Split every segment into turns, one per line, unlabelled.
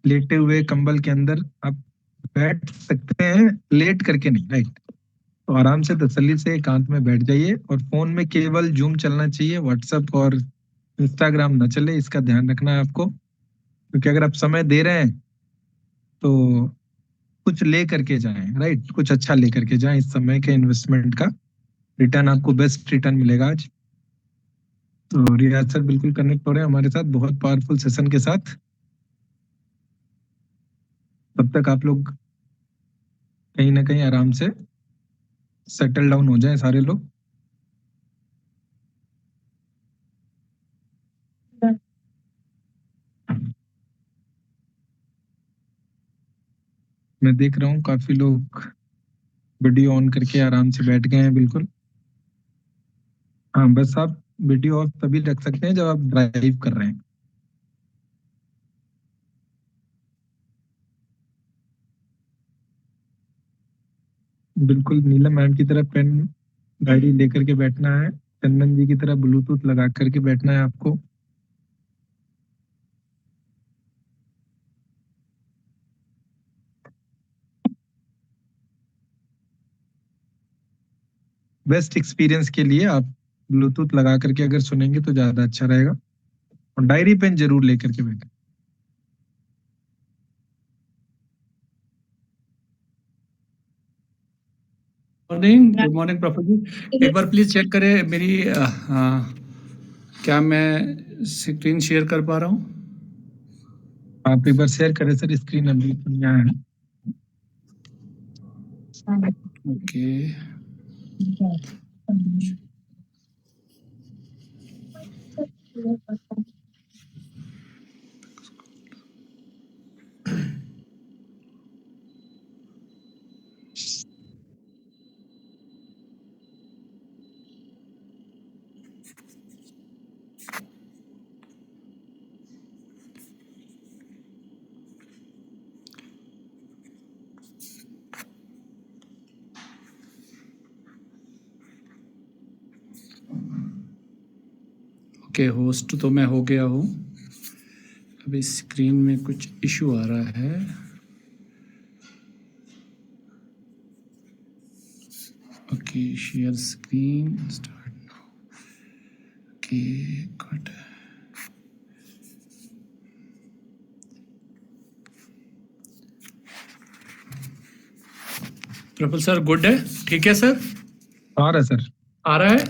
लेटे हुए कंबल के अंदर आप बैठ सकते हैं, लेट करके नहीं, राइट। तो आराम से तसल्ली से एकांत में बैठ जाइए, और फोन में केवल जूम चलना चाहिए, व्हाट्सएप और इंस्टाग्राम ना चले, इसका ध्यान रखना है आपको। क्योंकि अगर आप समय दे रहे हैं तो कुछ ले करके जाएं, राइट, कुछ अच्छा ले करके जाएं। इस समय के इन्वेस्टमेंट का रिटर्न आपको बेस्ट रिटर्न मिलेगा आज। तो रियाज सर बिल्कुल कनेक्ट हो रहे हैं हमारे साथ बहुत पावरफुल सेशन के साथ। तब तक आप लोग कहीं ना कहीं आराम से सेटल डाउन हो जाएं सारे लोग। मैं देख रहा हूँ काफी लोग वीडियो ऑन करके आराम से बैठ गए हैं, बिल्कुल। हाँ, बस आप वीडियो ऑफ तभी रख सकते हैं जब आप ड्राइव कर रहे हैं। बिल्कुल नीलम मैम की तरह पेन डायरी लेकर के बैठना है, चंदन जी की तरह ब्लूटूथ लगा करके बैठना है आपको। बेस्ट एक्सपीरियंस के लिए आप ब्लूटूथ लगा करके अगर सुनेंगे तो ज्यादा अच्छा रहेगा, और डायरी पेन जरूर लेकर के बैठे।
मॉर्निंग, गुड मॉर्निंग प्रफुल जी। एक बार प्लीज चेक करें मेरी क्या मैं स्क्रीन शेयर कर पा रहा हूँ?
आप एक बार शेयर करें सर, स्क्रीन अभी यहाँ है।
ओके, ओके, होस्ट तो मैं हो गया हूँ। अभी स्क्रीन में कुछ इशू आ रहा है। Okay, share screen start now. Okay, good. Praful sir good है, ठीक है सर?
आ रहा है सर,
आ रहा है?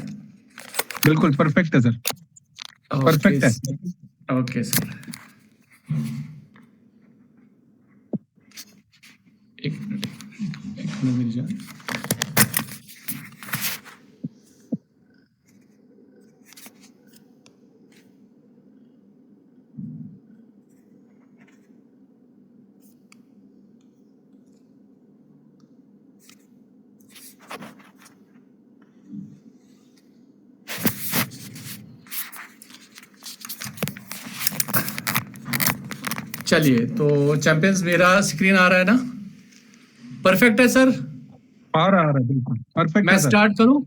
बिल्कुल परफेक्ट है सर, परफेक्ट है।
ओके सर, एक मिनट मेरी जान। चलिए, तो चैंपियंस मेरा स्क्रीन आ रहा है ना? परफेक्ट है सर?
आ रहा है, बिल्कुल परफेक्ट
मैं
है सर।
स्टार्ट करूं?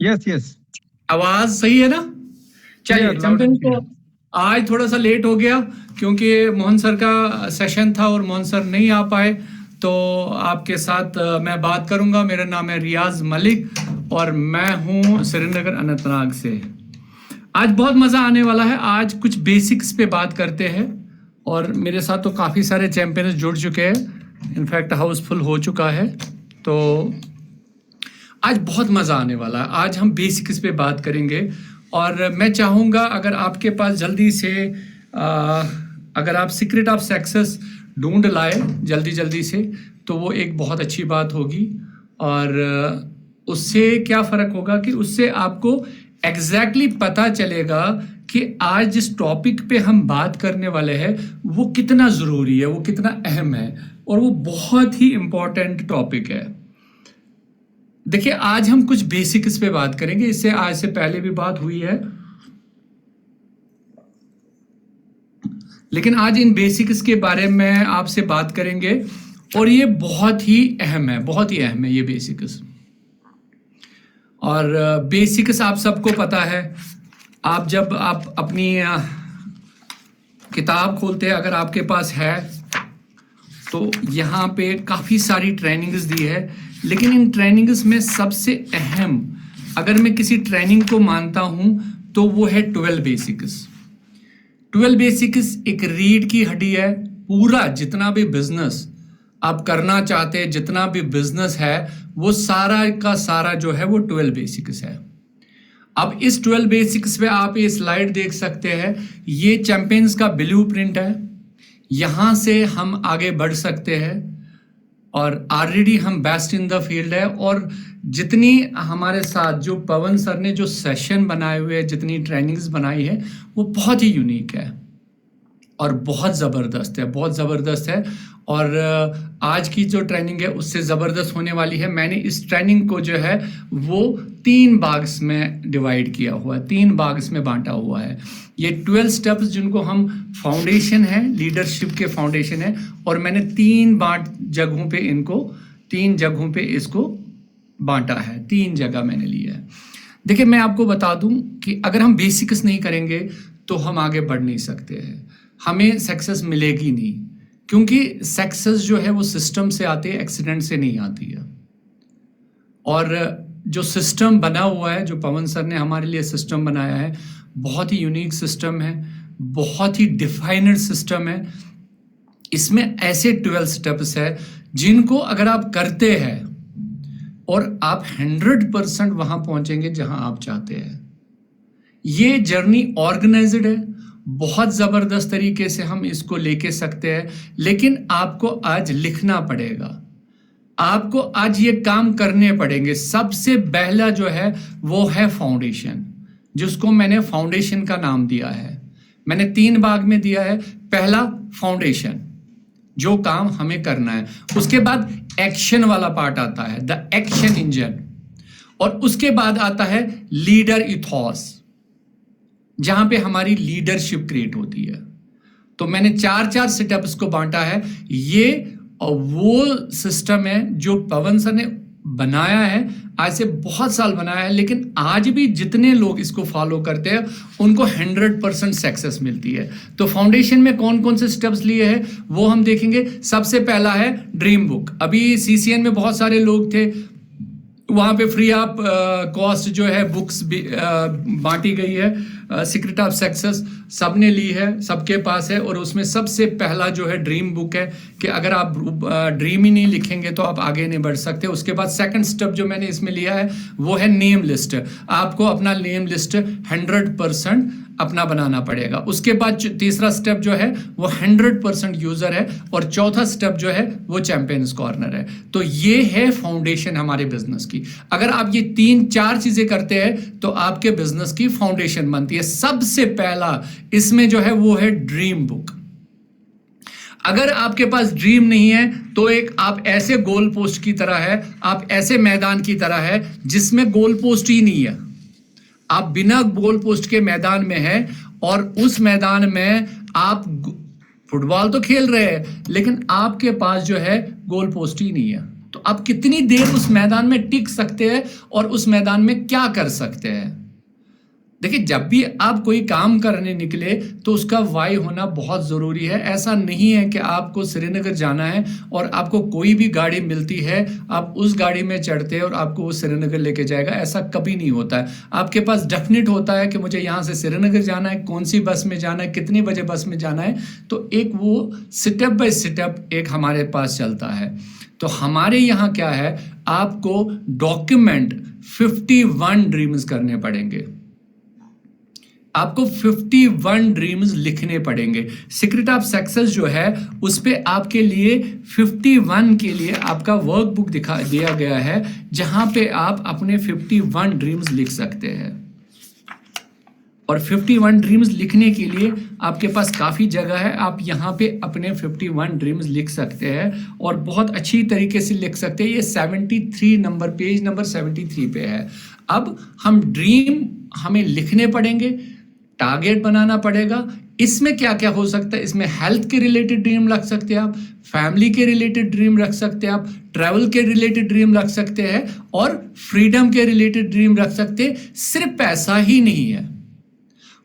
यस यस,
आवाज सही है ना? चलिए
क्लियर, लाउड एंड
चैंपियंस, तो
क्लियर।
आज थोड़ा सा लेट हो गया क्योंकि मोहन सर का सेशन था और मोहन सर नहीं आ पाए। तो आपके साथ मैं बात करूंगा। मेरा नाम है रियाज मलिक और मैं हूं श्रीनगर अनंतनाग से। आज बहुत मजा आने वाला है। आज कुछ बेसिक्स पे बात करते हैं और मेरे साथ तो काफी सारे चैंपियंस जुड़ चुके हैं। इनफैक्ट हाउसफुल हो चुका है। तो आज बहुत मजा आने वाला है। आज हम बेसिक्स पे बात करेंगे और मैं चाहूंगा अगर आपके पास जल्दी से अगर आप सीक्रेट ऑफ सक्सेस ढूंढ लाए जल्दी जल्दी से, तो वो एक बहुत अच्छी बात होगी। और उससे क्या फर्क होगा कि उससे आपको एग्जैक्टली पता चलेगा कि आज जिस टॉपिक पे हम बात करने वाले हैं वो कितना ज़रूरी है, वो कितना अहम है, और वो बहुत ही इंपॉर्टेंट टॉपिक है। देखिए, आज हम कुछ बेसिक्स पे बात करेंगे। इससे आज से पहले भी बात हुई है, लेकिन आज इन बेसिक्स के बारे में आपसे बात करेंगे और ये बहुत ही अहम है, बहुत ही अहम है ये बेसिक्स। और बेसिक्स आप सबको पता है। आप जब आप अपनी किताब खोलते हैं अगर आपके पास है तो यहाँ पे काफ़ी सारी ट्रेनिंग्स दी है, लेकिन इन ट्रेनिंग्स में सबसे अहम अगर मैं किसी ट्रेनिंग को मानता हूँ तो वो है 12 बेसिक्स। 12 बेसिक्स एक रीढ़ की हड्डी है। पूरा जितना भी बिजनेस आप करना चाहते हैं, जितना भी बिजनेस है, वो सारा का सारा जो है वो 12 बेसिक्स है। अब इस 12 बेसिक्स पे आप ये स्लाइड देख सकते हैं, ये चैंपियंस का ब्लूप्रिंट है। यहाँ से हम आगे बढ़ सकते हैं और ऑलरेडी हम बेस्ट इन द फील्ड है। और जितनी हमारे साथ जो पवन सर ने जो सेशन बनाए हुए हैं, जितनी ट्रेनिंग्स बनाई है, वो बहुत ही यूनिक है और बहुत ज़बरदस्त है, बहुत ज़बरदस्त है। और आज की जो ट्रेनिंग है उससे ज़बरदस्त होने वाली है। मैंने इस ट्रेनिंग को जो है वो 3 भाग्स में डिवाइड किया हुआ है, 3 भाग्स में बांटा हुआ है। ये 12 स्टेप्स जिनको हम फाउंडेशन है, लीडरशिप के फाउंडेशन है, और मैंने 3 जगहों पे इसको बांटा है, 3 जगह मैंने लिया है। देखिए मैं आपको बता दूं कि अगर हम बेसिक्स नहीं करेंगे तो हम आगे बढ़ नहीं सकते हैं, हमें सक्सेस मिलेगी नहीं, क्योंकि सक्सेस जो है वो सिस्टम से आती है, एक्सीडेंट से नहीं आती है। और जो सिस्टम बना हुआ है, जो पवन सर ने हमारे लिए सिस्टम बनाया है, बहुत ही यूनिक सिस्टम है, बहुत ही डिफाइनड सिस्टम है। इसमें ऐसे 12 स्टेप्स है जिनको अगर आप करते हैं और आप 100% वहां पहुंचेंगे जहां आप चाहते हैं। ये जर्नी ऑर्गेनाइज्ड है, बहुत ज़बरदस्त तरीके से हम इसको लेके सकते हैं, लेकिन आपको आज लिखना पड़ेगा, आपको आज ये काम करने पड़ेंगे। सबसे पहला जो है वो है फाउंडेशन, जिसको मैंने फाउंडेशन का नाम दिया है। मैंने 3 भाग में दिया है। पहला फाउंडेशन, जो काम हमें करना है। उसके बाद एक्शन वाला पार्ट आता है, द एक्शन इंजन। और उसके बाद आता है लीडर इथॉस, जहां पे हमारी लीडरशिप क्रिएट होती है। तो मैंने 4 स्टेप्स को बांटा है। ये वो सिस्टम है जो पवन सर ने बनाया है, आज से बहुत साल बनाया है, लेकिन आज भी जितने लोग इसको फॉलो करते हैं उनको 100% सक्सेस मिलती है। तो फाउंडेशन में कौन कौन से स्टेप्स लिए हैं वो हम देखेंगे। सबसे पहला है ड्रीम बुक। अभी सीसीएन में बहुत सारे लोग थे, वहाँ पे फ्री ऑफ कॉस्ट जो है बुक्स बांटी गई है। सीक्रेट ऑफ सक्सेस सबने ली है, सबके पास है। और उसमें सबसे पहला जो है ड्रीम बुक है कि अगर आप ड्रीम ही नहीं लिखेंगे तो आप आगे नहीं बढ़ सकते। उसके बाद सेकंड स्टेप जो मैंने इसमें लिया है वो है नेम लिस्ट। आपको अपना नेम लिस्ट 100% अपना बनाना पड़ेगा। उसके बाद तीसरा स्टेप जो है वो 100% यूजर है, और चौथा स्टेप जो है वो चैंपियंस कॉर्नर है। तो ये है फाउंडेशन हमारे बिजनेस की। अगर आप ये 3-4 चीजें करते हैं तो आपके बिजनेस की फाउंडेशन बनती है। सबसे पहला इसमें जो है वो है ड्रीम बुक। अगर आपके पास ड्रीम नहीं है तो एक आप ऐसे गोल पोस्ट की तरह है, आप ऐसे मैदान की तरह है जिसमें गोल पोस्ट ही नहीं है। आप बिना गोल पोस्ट के मैदान में है, और उस मैदान में आप फुटबॉल तो खेल रहे हैं लेकिन आपके पास जो है गोल पोस्ट ही नहीं है। तो आप कितनी देर उस मैदान में टिक सकते हैं और उस मैदान में क्या कर सकते हैं। देखिए, जब भी आप कोई काम करने निकले तो उसका वाई होना बहुत ज़रूरी है। ऐसा नहीं है कि आपको श्रीनगर जाना है और आपको कोई भी गाड़ी मिलती है, आप उस गाड़ी में चढ़ते हैं और आपको वो श्रीनगर लेके जाएगा। ऐसा कभी नहीं होता है। आपके पास डेफिनेट होता है कि मुझे यहाँ से श्रीनगर जाना है, कौन सी बस में जाना है, कितने बजे बस में जाना है। तो एक वो स्टेप बाय स्टेप एक हमारे पास चलता है। तो हमारे यहाँ क्या है, आपको डॉक्यूमेंट 51 ड्रीम्स करने पड़ेंगे। आपको 51 ड्रीम्स लिखने पड़ेंगे। सीक्रेट ऑफ सक्सेस जो है उस पे आपके लिए 51 के लिए आपका वर्कबुक दिया गया है, जहां पे आप अपने 51 ड्रीम्स लिख सकते हैं। और 51 ड्रीम्स लिखने के लिए आपके पास काफ़ी जगह है, आप यहाँ पे अपने 51 ड्रीम्स लिख सकते हैं और बहुत अच्छी तरीके से लिख सकते हैं। ये 73 नंबर, पेज नंबर 73 पे है। अब हम ड्रीम हमें लिखने पड़ेंगे, टारगेट बनाना पड़ेगा। इसमें क्या क्या हो सकता है, इसमें हेल्थ के रिलेटेड ड्रीम रख सकते हैं आप, फैमिली के रिलेटेड ड्रीम रख सकते हैं आप, ट्रैवल के रिलेटेड ड्रीम रख सकते हैं, और फ्रीडम के रिलेटेड ड्रीम रख सकते हैं। सिर्फ पैसा ही नहीं है,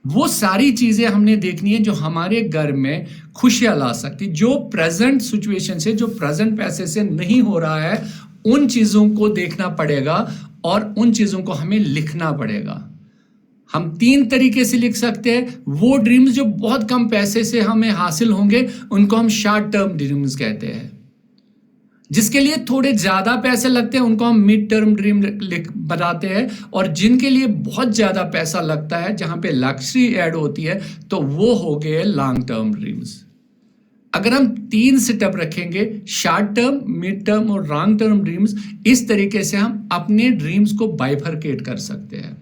वो सारी चीजें हमने देखनी है जो हमारे घर में खुशियां ला सकती, जो प्रेजेंट सिचुएशन से, जो प्रेजेंट पैसे से नहीं हो रहा है, उन चीजों को देखना पड़ेगा और उन चीजों को हमें लिखना पड़ेगा। हम 3 तरीके से लिख सकते हैं। वो ड्रीम्स जो बहुत कम पैसे से हमें हासिल होंगे उनको हम शॉर्ट टर्म ड्रीम्स कहते हैं। जिसके लिए थोड़े ज्यादा पैसे लगते हैं उनको हम मिड टर्म ड्रीम बताते हैं, और जिनके लिए बहुत ज्यादा पैसा लगता है, जहां पे लग्जरी ऐड होती है, तो वो हो गए लॉन्ग टर्म ड्रीम्स। अगर हम 3 स्टेप रखेंगे, शॉर्ट टर्म, मिड टर्म और लॉन्ग टर्म ड्रीम्स, इस तरीके से हम अपने ड्रीम्स को बाइफरकेट कर सकते हैं।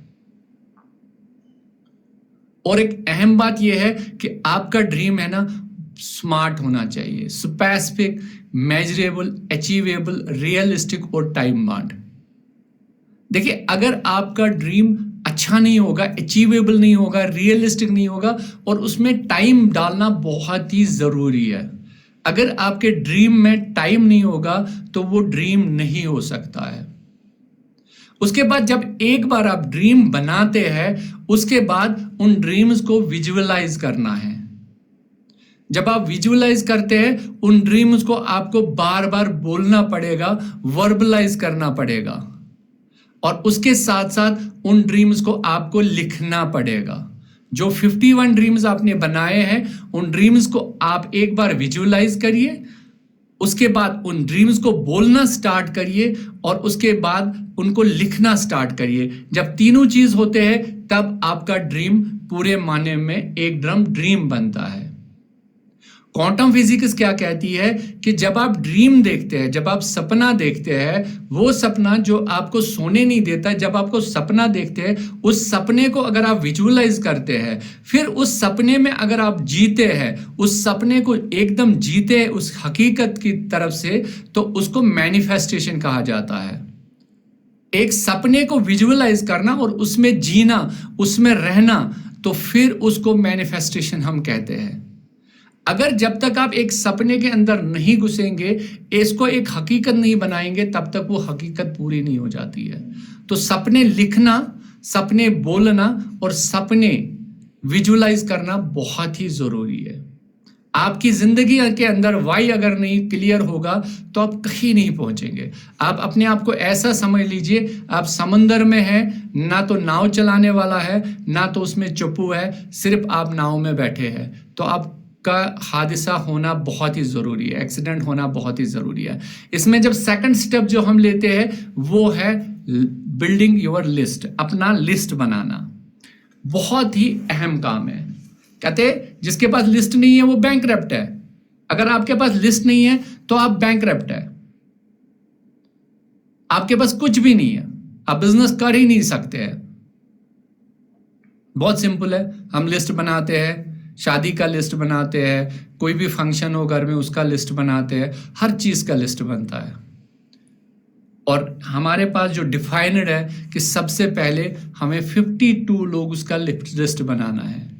और एक अहम बात यह है कि आपका ड्रीम है ना, स्मार्ट होना चाहिए, स्पेसिफिक, मेजरेबल, अचीवेबल, रियलिस्टिक और टाइम बाउंड। देखिए, अगर आपका ड्रीम अच्छा नहीं होगा, अचीवेबल नहीं होगा, रियलिस्टिक नहीं होगा, और उसमें टाइम डालना बहुत ही जरूरी है। अगर आपके ड्रीम में टाइम नहीं होगा तो वो ड्रीम नहीं हो सकता है। उसके बाद जब एक बार आप ड्रीम बनाते हैं, उसके बाद उन ड्रीम्स को विजुअलाइज करना है। जब आप विजुअलाइज करते हैं, उन ड्रीम्स को आपको बार बार बोलना पड़ेगा, वर्बलाइज करना पड़ेगा, और उसके साथ साथ उन ड्रीम्स को आपको लिखना पड़ेगा। जो 51 ड्रीम्स आपने बनाए हैं, उन ड्रीम्स को आप एक बार विजुअलाइज करिए, उसके बाद उन ड्रीम्स को बोलना स्टार्ट करिए, और उसके बाद उनको लिखना स्टार्ट करिए। जब तीनों चीज होते हैं, तब आपका ड्रीम पूरे मायने में एक ड्रीम बनता है। क्वांटम फिजिक्स क्या कहती है कि जब आप ड्रीम देखते हैं, जब आप सपना देखते हैं, वो सपना जो आपको सोने नहीं देता, जब आपको सपना देखते हैं, उस सपने को अगर आप विजुअलाइज करते हैं, फिर उस सपने में अगर आप जीते हैं, उस सपने को एकदम जीते हैं उस हकीकत की तरफ से, तो उसको मैनिफेस्टेशन कहा जाता है। एक सपने को विजुअलाइज करना और उसमें जीना, उसमें रहना, तो फिर उसको मैनिफेस्टेशन हम कहते हैं। अगर जब तक आप एक सपने के अंदर नहीं घुसेंगे, इसको एक हकीकत नहीं बनाएंगे, तब तक वो हकीकत पूरी नहीं हो जाती है। तो सपने लिखना, सपने बोलना और सपने विजुअलाइज करना बहुत ही जरूरी है। आपकी जिंदगी के अंदर वाई अगर नहीं क्लियर होगा तो आप कहीं नहीं पहुंचेंगे। आप अपने आप को ऐसा समझ लीजिए, आप समंदर में हैं, ना तो नाव चलाने वाला है, ना तो उसमें चप्पू है, सिर्फ आप नाव में बैठे हैं। तो आप का हादसा होना बहुत ही जरूरी है, एक्सीडेंट होना बहुत ही जरूरी है। इसमें जब सेकंड स्टेप जो हम लेते हैं, वो है बिल्डिंग योर लिस्ट, अपना लिस्ट बनाना। बहुत ही अहम काम है। कहते हैं जिसके पास लिस्ट नहीं है वो बैंकरप्ट है। अगर आपके पास लिस्ट नहीं है तो आप बैंकरप्ट है, आपके पास कुछ भी नहीं है, आप बिजनेस कर ही नहीं सकते हैं। बहुत सिंपल है, हम लिस्ट बनाते हैं, शादी का लिस्ट बनाते हैं, कोई भी फंक्शन हो घर में उसका लिस्ट बनाते हैं, हर चीज का लिस्ट बनता है। और हमारे पास जो डिफाइनड है कि सबसे पहले हमें 52 लोग उसका लिस्ट बनाना है।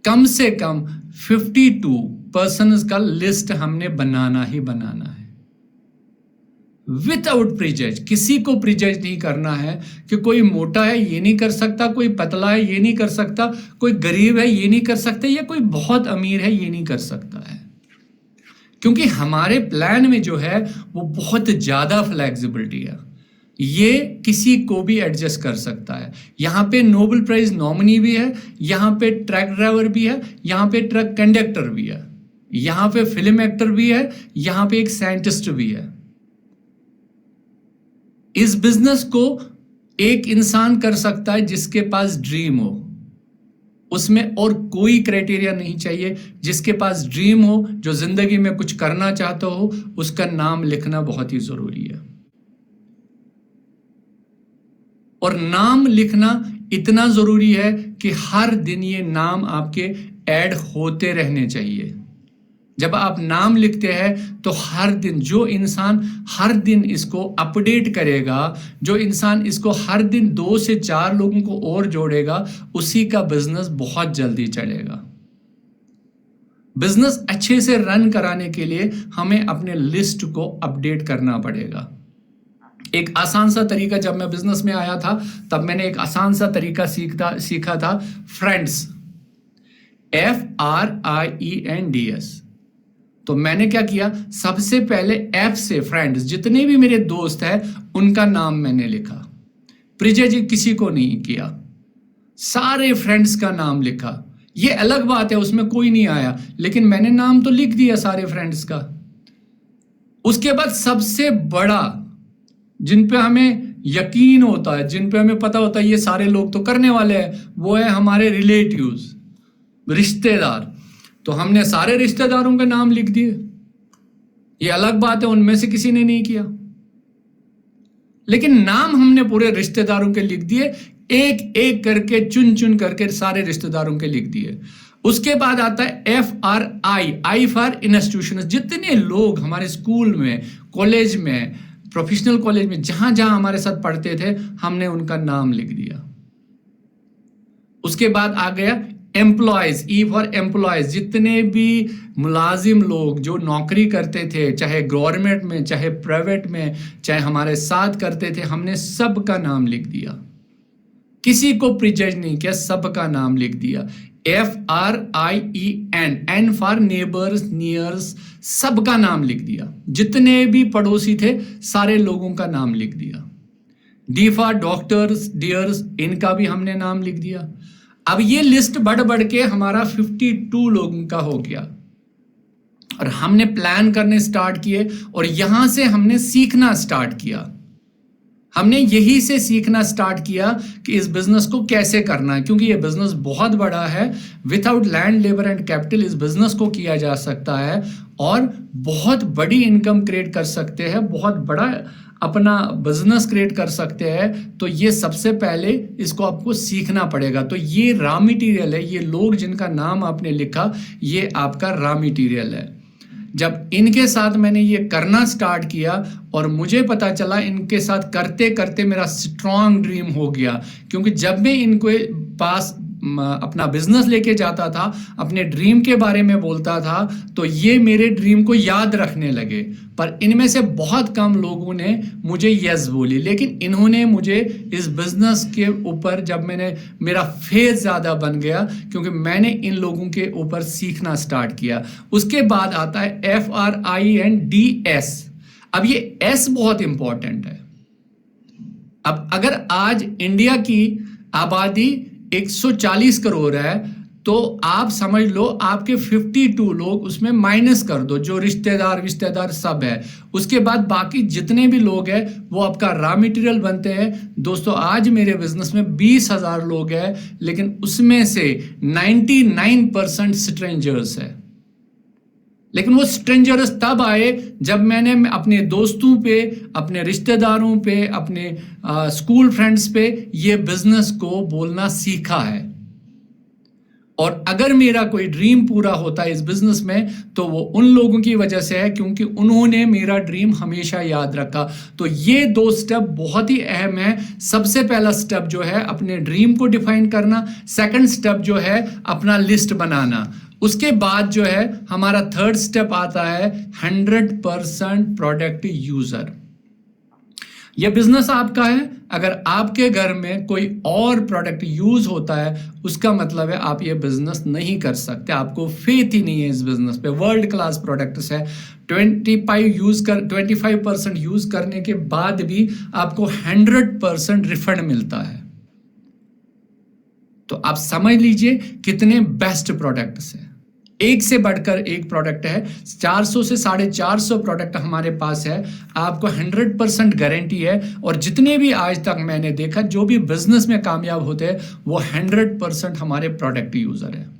कम से कम 52 पर्सन्स का लिस्ट हमने बनाना ही बनाना है, विदाउट प्रिजज। किसी को प्रिजज नहीं करना है कि कोई मोटा है ये नहीं कर सकता, कोई पतला है ये नहीं कर सकता, कोई गरीब है ये नहीं कर सकता, या कोई बहुत अमीर है ये नहीं कर सकता है। क्योंकि हमारे प्लान में जो है वो बहुत ज्यादा फ्लेक्सिबिलिटी है, ये किसी को भी एडजस्ट कर सकता है। यहाँ पे नोबेल प्राइज नॉमिनी भी है, यहाँ पे ट्रक ड्राइवर भी है, यहाँ पे ट्रक कंडक्टर भी है, यहाँ पे फिल्म एक्टर भी है, यहाँ पे एक साइंटिस्ट भी है। इस बिजनेस को एक इंसान कर सकता है जिसके पास ड्रीम हो, उसमें और कोई क्राइटेरिया नहीं चाहिए। जिसके पास ड्रीम हो, जो जिंदगी में कुछ करना चाहता हो, उसका नाम लिखना बहुत ही जरूरी है। और नाम लिखना इतना जरूरी है कि हर दिन ये नाम आपके ऐड होते रहने चाहिए। जब आप नाम लिखते हैं तो हर दिन जो इंसान हर दिन इसको अपडेट करेगा, जो इंसान इसको हर दिन 2 से 4 लोगों को और जोड़ेगा, उसी का बिजनेस बहुत जल्दी चलेगा। बिजनेस अच्छे से रन कराने के लिए हमें अपने लिस्ट को अपडेट करना पड़ेगा। एक आसान सा तरीका, जब मैं बिजनेस में आया था तब मैंने एक आसान सा तरीका सीखा था, फ्रेंड्स। FRIENDS। तो मैंने क्या किया, सबसे पहले F से फ्रेंड्स, जितने भी मेरे दोस्त हैं उनका नाम मैंने लिखा। प्रिजय जी किसी को नहीं किया, सारे फ्रेंड्स का नाम लिखा। ये अलग बात है, उसमें कोई नहीं आया, लेकिन मैंने नाम तो लिख दिया सारे फ्रेंड्स का। उसके बाद सबसे बड़ा, जिन पे हमें यकीन होता है, जिन पे हमें पता होता है ये सारे लोग तो करने वाले हैं, वो है हमारे रिलेटिव्स, रिश्तेदार। तो हमने सारे रिश्तेदारों के नाम लिख दिए। ये अलग बात है, उनमें से किसी ने नहीं किया, लेकिन नाम हमने पूरे रिश्तेदारों के लिख दिए, एक एक करके चुन चुन करके सारे रिश्तेदारों के लिख दिए। उसके बाद आता है FRI, I फॉर इंस्टीट्यूशन। जितने लोग हमारे स्कूल में, कॉलेज में, प्रोफेशनल कॉलेज में, जहां जहां हमारे साथ पढ़ते थे, हमने उनका नाम लिख दिया। उसके बाद आ गया एम्प्लॉयज, E फॉर एम्प्लॉयज। जितने भी मुलाजिम लोग जो नौकरी करते थे, चाहे गवर्नमेंट में, चाहे प्राइवेट में, चाहे हमारे साथ करते थे, हमने सबका नाम लिख दिया। किसी को प्रिजज नहीं किया, सबका नाम लिख दिया। FRIEN, N for neighbours, nears, सबका नाम लिख दिया। जितने भी पड़ोसी थे सारे लोगों का नाम लिख दिया। D फॉर डॉक्टर्स, डियर्स, इनका भी हमने नाम लिख दिया। अब ये लिस्ट बढ़ बढ़ के हमारा 52 लोगों का हो गया, और हमने प्लान करने स्टार्ट किए, और यहां से हमने सीखना स्टार्ट किया। हमने यही से सीखना स्टार्ट किया कि इस बिजनेस को कैसे करना है, क्योंकि ये बिजनेस बहुत बड़ा है। Without land, labour and capital इस बिजनेस को किया जा सकता है, और बहुत बड़ी इनकम क्रिएट कर सकते हैं, बहुत बड़ा अपना बिजनेस क्रिएट कर सकते हैं। तो ये सबसे पहले इसको आपको सीखना पड़ेगा। तो ये रॉ मटेरियल है, ये लोग जिनका नाम आपने लिखा, ये आपका रॉ मटेरियल है। जब इनके साथ मैंने ये करना स्टार्ट किया, और मुझे पता चला इनके साथ करते करते मेरा स्ट्रॉन्ग ड्रीम हो गया, क्योंकि जब मैं इनके पास अपना बिजनेस लेके जाता था, अपने ड्रीम के बारे में बोलता था, तो ये मेरे ड्रीम को याद रखने लगे। पर इनमें से बहुत कम लोगों ने मुझे यस बोली, लेकिन इन्होंने मुझे इस बिजनेस के ऊपर, जब मेरा फेज ज़्यादा बन गया, क्योंकि मैंने इन लोगों के ऊपर सीखना स्टार्ट किया। उसके बाद आता है FRIENDS। अब ये S बहुत इंपॉर्टेंट है। अब अगर आज इंडिया की आबादी 140 करोड़ है, तो आप समझ लो आपके 52 लोग उसमें माइनस कर दो, जो रिश्तेदार सब है। उसके बाद बाकी जितने भी लोग हैं वो आपका रॉ मटेरियल बनते हैं। दोस्तों, आज मेरे बिजनेस में 20,000 लोग हैं, लेकिन उसमें से 99% स्ट्रेंजर्स है। लेकिन वो स्ट्रेंजर्स तब आए जब मैंने अपने दोस्तों पे, अपने रिश्तेदारों पे, अपने स्कूल फ्रेंड्स पे ये बिजनेस को बोलना सीखा है। और अगर मेरा कोई ड्रीम पूरा होता है इस बिजनेस में, तो वो उन लोगों की वजह से है, क्योंकि उन्होंने मेरा ड्रीम हमेशा याद रखा। तो ये 2 स्टेप बहुत ही अहम है। सबसे पहला स्टेप जो है अपने ड्रीम को डिफाइन करना, सेकंड स्टेप जो है अपना लिस्ट बनाना। उसके बाद जो है हमारा थर्ड स्टेप आता है 100% प्रोडक्ट यूजर। यह बिजनेस आपका है। अगर आपके घर में कोई और प्रोडक्ट यूज होता है, उसका मतलब है आप ये बिजनेस नहीं कर सकते, आपको फेथ ही नहीं है इस बिजनेस पे। वर्ल्ड क्लास प्रोडक्ट्स है। 25% यूज करने के बाद भी आपको 100% रिफंड मिलता है। तो आप समझ लीजिए कितने बेस्ट प्रोडक्ट्स हैं। एक से बढ़कर एक प्रोडक्ट है। 400 से 450 प्रोडक्ट हमारे पास है। आपको 100% गारंटी है। और जितने भी आज तक मैंने देखा जो भी बिजनेस में कामयाब होते हैं, वो 100% हमारे प्रोडक्ट यूजर है।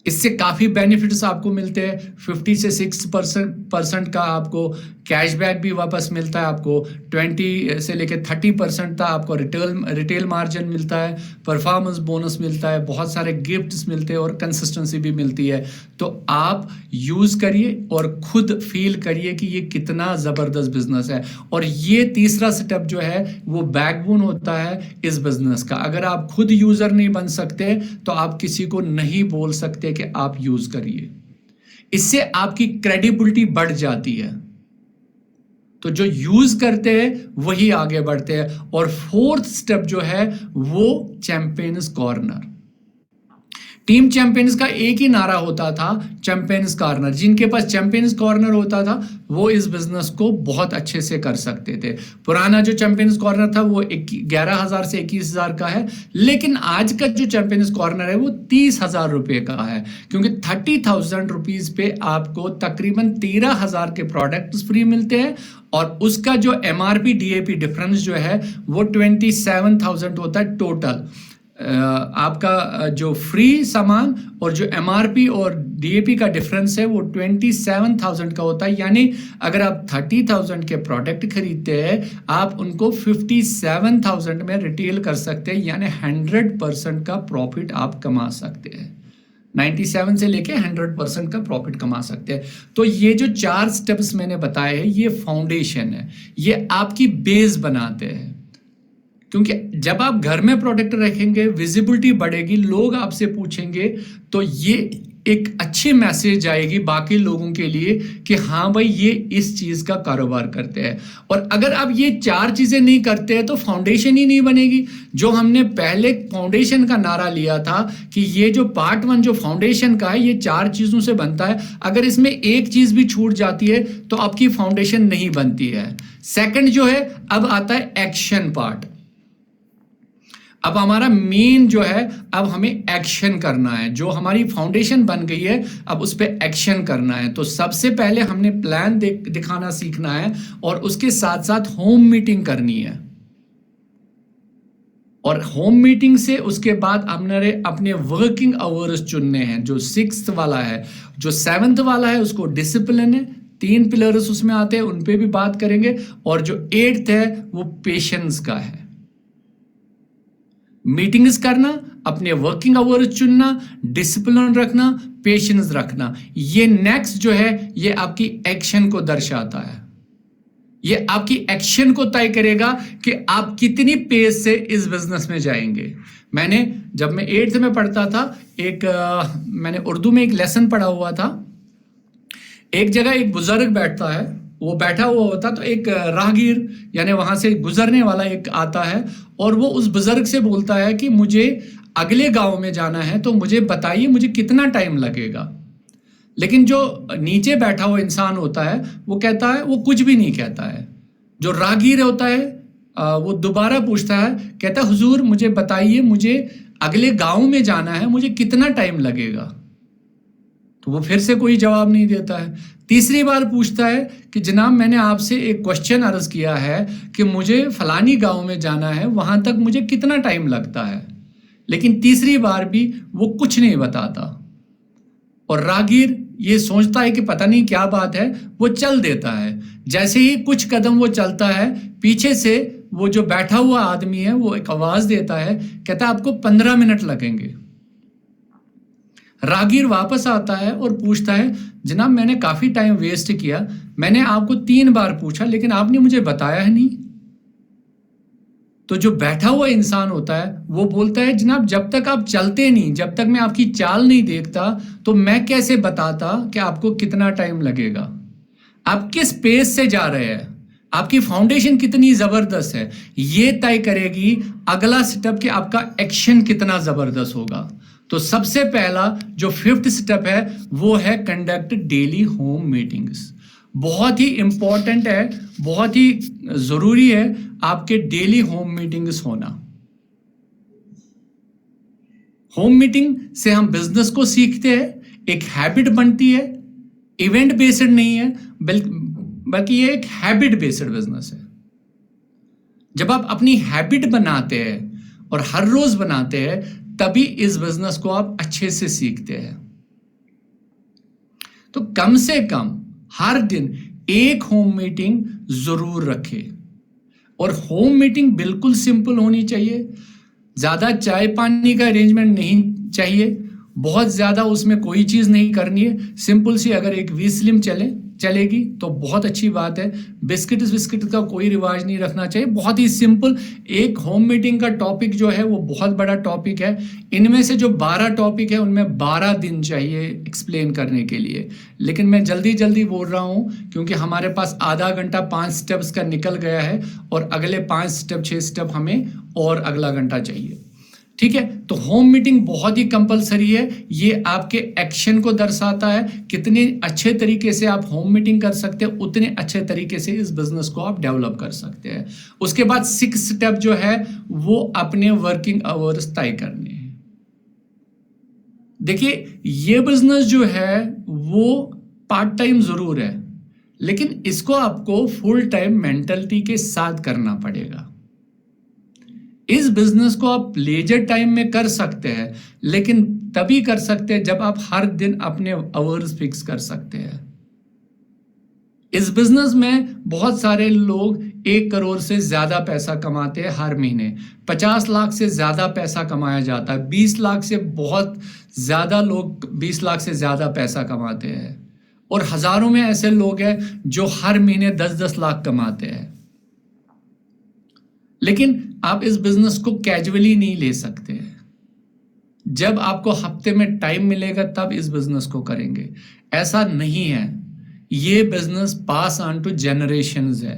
इससे काफी बेनिफिट्स आपको मिलते हैं। 50 से 6% का आपको कैशबैक भी वापस मिलता है। आपको 20 से लेकर 30% तक आपको रिटेल मार्जिन मिलता है। परफॉर्मेंस बोनस मिलता है। बहुत सारे गिफ्ट्स मिलते हैं और कंसिस्टेंसी भी मिलती है। तो आप यूज करिए और खुद फील करिए कि ये कितना जबरदस्त बिजनेस है। और ये तीसरा स्टेप जो है वो बैकबोन होता है इस बिजनेस का। अगर आप खुद यूजर नहीं बन सकते तो आप किसी को नहीं बोल सकते कि आप यूज करिए। इससे आपकी क्रेडिबिलिटी बढ़ जाती है। तो जो यूज करते हैं वही आगे बढ़ते हैं। और फोर्थ स्टेप जो है वो चैंपियंस कॉर्नर। टीम चैंपियंस का एक ही नारा होता था, चैंपियंस कॉर्नर। जिनके पास चैंपियंस कॉर्नर होता था वो इस बिजनेस को बहुत अच्छे से कर सकते थे। पुराना जो चैंपियंस कॉर्नर था वो 11,000 से 21,000 का है, लेकिन आज का जो चैंपियंस कॉर्नर है वो 30,000 रुपए का है, क्योंकि 30,000 रुपीज पे आपको तकरीबन 13,000 के प्रोडक्ट्स फ्री मिलते हैं, और उसका जो MRP DAP डिफरेंस जो है वो 27,000 होता है टोटल। आपका जो फ्री सामान और जो MRP और DAP का डिफरेंस है वो 27,000 का होता है। यानी अगर आप 30,000 के प्रोडक्ट खरीदते हैं, आप उनको 57,000 में रिटेल कर सकते हैं, यानी 100% का प्रॉफिट आप कमा सकते हैं। 97 से लेके 100% का प्रॉफिट कमा सकते हैं। तो ये जो 4 स्टेप्स मैंने बताए हैं ये फाउंडेशन है, ये आपकी बेस बनाते हैं। क्योंकि जब आप घर में प्रोडक्ट रखेंगे, विजिबिलिटी बढ़ेगी, लोग आपसे पूछेंगे, तो ये एक अच्छी मैसेज आएगी बाकी लोगों के लिए कि हाँ भाई ये इस चीज का कारोबार करते हैं। और अगर आप ये 4 चीजें नहीं करते हैं तो फाउंडेशन ही नहीं बनेगी। जो हमने पहले फाउंडेशन का नारा लिया था कि ये जो पार्ट 1 जो फाउंडेशन का है ये 4 चीजों से बनता है, अगर इसमें एक चीज भी छूट जाती है तो आपकी फाउंडेशन नहीं बनती है। सेकंड जो है, अब आता है एक्शन पार्ट। अब हमारा मेन जो है, अब हमें एक्शन करना है। जो हमारी फाउंडेशन बन गई है अब उस पर एक्शन करना है। तो सबसे पहले हमने प्लान दिखाना सीखना है, और उसके साथ साथ होम मीटिंग करनी है। और होम मीटिंग से उसके बाद हमने अपने वर्किंग आवर्स चुनने हैं। जो 6th वाला है, जो 7th वाला है उसको डिसिप्लिन है, 3 पिलर्स उसमें आते हैं, उन पे भी बात करेंगे। और जो 8th है वो पेशेंस का है। मीटिंग्स करना, अपने वर्किंग आवर्स चुनना, डिसिप्लिन रखना, पेशेंस रखना। ये नेक्स्ट जो है ये आपकी एक्शन को दर्शाता है। ये आपकी एक्शन को तय करेगा कि आप कितनी पेस से इस बिजनेस में जाएंगे। मैंने जब मैं 8th में पढ़ता था, मैंने उर्दू में एक लेसन पढ़ा हुआ था। एक जगह एक बुजुर्ग बैठता है, वो बैठा हुआ होता, तो एक राहगीर यानी वहां से गुजरने वाला एक आता है, और वो उस बुजुर्ग से बोलता है कि मुझे अगले गांव में जाना है, तो मुझे बताइए मुझे कितना टाइम लगेगा। लेकिन जो नीचे बैठा हुआ इंसान होता है वो कहता है, वो कुछ भी नहीं कहता है। जो राहगीर होता है वो दोबारा पूछता है, कहता है हुजूर मुझे बताइए मुझे अगले गांव में जाना है, मुझे कितना टाइम लगेगा। तो वो फिर से कोई जवाब नहीं देता है। तीसरी बार पूछता है कि जनाब मैंने आपसे एक क्वेश्चन अर्ज किया है कि मुझे फलानी गांव में जाना है, वहां तक मुझे कितना टाइम लगता है। लेकिन तीसरी बार भी वो कुछ नहीं बताता, और राहगीर ये सोचता है कि पता नहीं क्या बात है, वो चल देता है। जैसे ही कुछ कदम वो चलता है, पीछे से वो जो बैठा हुआ आदमी है वो एक आवाज देता है, कहता है आपको 15 मिनट लगेंगे। राहगीर वापस आता है और पूछता है जनाब मैंने काफी टाइम वेस्ट किया, मैंने आपको 3 बार पूछा लेकिन आपने मुझे बताया है नहीं। तो जो बैठा हुआ इंसान होता है वो बोलता है जनाब जब तक आप चलते नहीं, जब तक मैं आपकी चाल नहीं देखता तो मैं कैसे बताता कि आपको कितना टाइम लगेगा। आप किस पेस से जा रहे हैं, आपकी फाउंडेशन कितनी जबरदस्त है, ये तय करेगी अगला स्टेप कि आपका एक्शन कितना जबरदस्त होगा। तो सबसे पहला जो 5th स्टेप है वो है कंडक्ट डेली होम मीटिंग्स। बहुत ही इंपॉर्टेंट है, बहुत ही जरूरी है आपके डेली होम मीटिंग्स होना। होम मीटिंग से हम बिजनेस को सीखते हैं, एक हैबिट बनती है। इवेंट बेस्ड नहीं है बल्कि ये एक हैबिट बेस्ड बिजनेस है। जब आप अपनी हैबिट बनाते हैं और हर रोज बनाते हैं तभी इस बिजनेस को आप अच्छे से सीखते हैं। तो कम से कम हर दिन एक होम मीटिंग जरूर रखें, और होम मीटिंग बिल्कुल सिंपल होनी चाहिए। ज्यादा चाय पानी का अरेंजमेंट नहीं चाहिए, बहुत ज्यादा उसमें कोई चीज नहीं करनी है। सिंपल सी अगर एक विस्लिम चलेगी तो बहुत अच्छी बात है। बिस्किट का कोई रिवाज नहीं रखना चाहिए, बहुत ही सिंपल। एक होम मीटिंग का टॉपिक जो है वो बहुत बड़ा टॉपिक है। इनमें से जो 12 टॉपिक है उनमें 12 दिन चाहिए एक्सप्लेन करने के लिए। लेकिन मैं जल्दी बोल रहा हूं क्योंकि हमारे पास आधा घंटा 5 स्टेप्स का निकल गया है, और अगले 5 स्टेप 6 स्टेप हमें और अगला घंटा चाहिए। ठीक है, तो होम मीटिंग बहुत ही कंपलसरी है। ये आपके एक्शन को दर्शाता है, कितने अच्छे तरीके से आप होम मीटिंग कर सकते हैं, उतने अच्छे तरीके से इस बिजनेस को आप डेवलप कर सकते हैं। उसके बाद 6 स्टेप जो है वो अपने वर्किंग आवर्स तय करने हैं। देखिए, ये बिजनेस जो है वो पार्ट टाइम जरूर है, लेकिन इसको आपको फुल टाइम मेंटलिटी के साथ करना पड़ेगा। इस बिजनेस को आप लेजर टाइम में कर सकते हैं, लेकिन तभी कर सकते हैं जब आप हर दिन अपने आवर्स फिक्स कर सकते हैं। इस बिजनेस में बहुत सारे लोग 1 करोड़ से ज्यादा पैसा कमाते हैं हर महीने, 50 लाख से ज्यादा पैसा कमाया जाता है, 20 लाख से बहुत ज्यादा लोग 20 लाख से ज्यादा पैसा कमाते हैं, और हजारों में ऐसे लोग हैं जो हर महीने 10-10 लाख कमाते हैं। लेकिन आप इस बिजनेस को कैजुअली नहीं ले सकते। जब आपको हफ्ते में टाइम मिलेगा तब इस बिजनेस को करेंगे, ऐसा नहीं है। ये business pass on to generations है।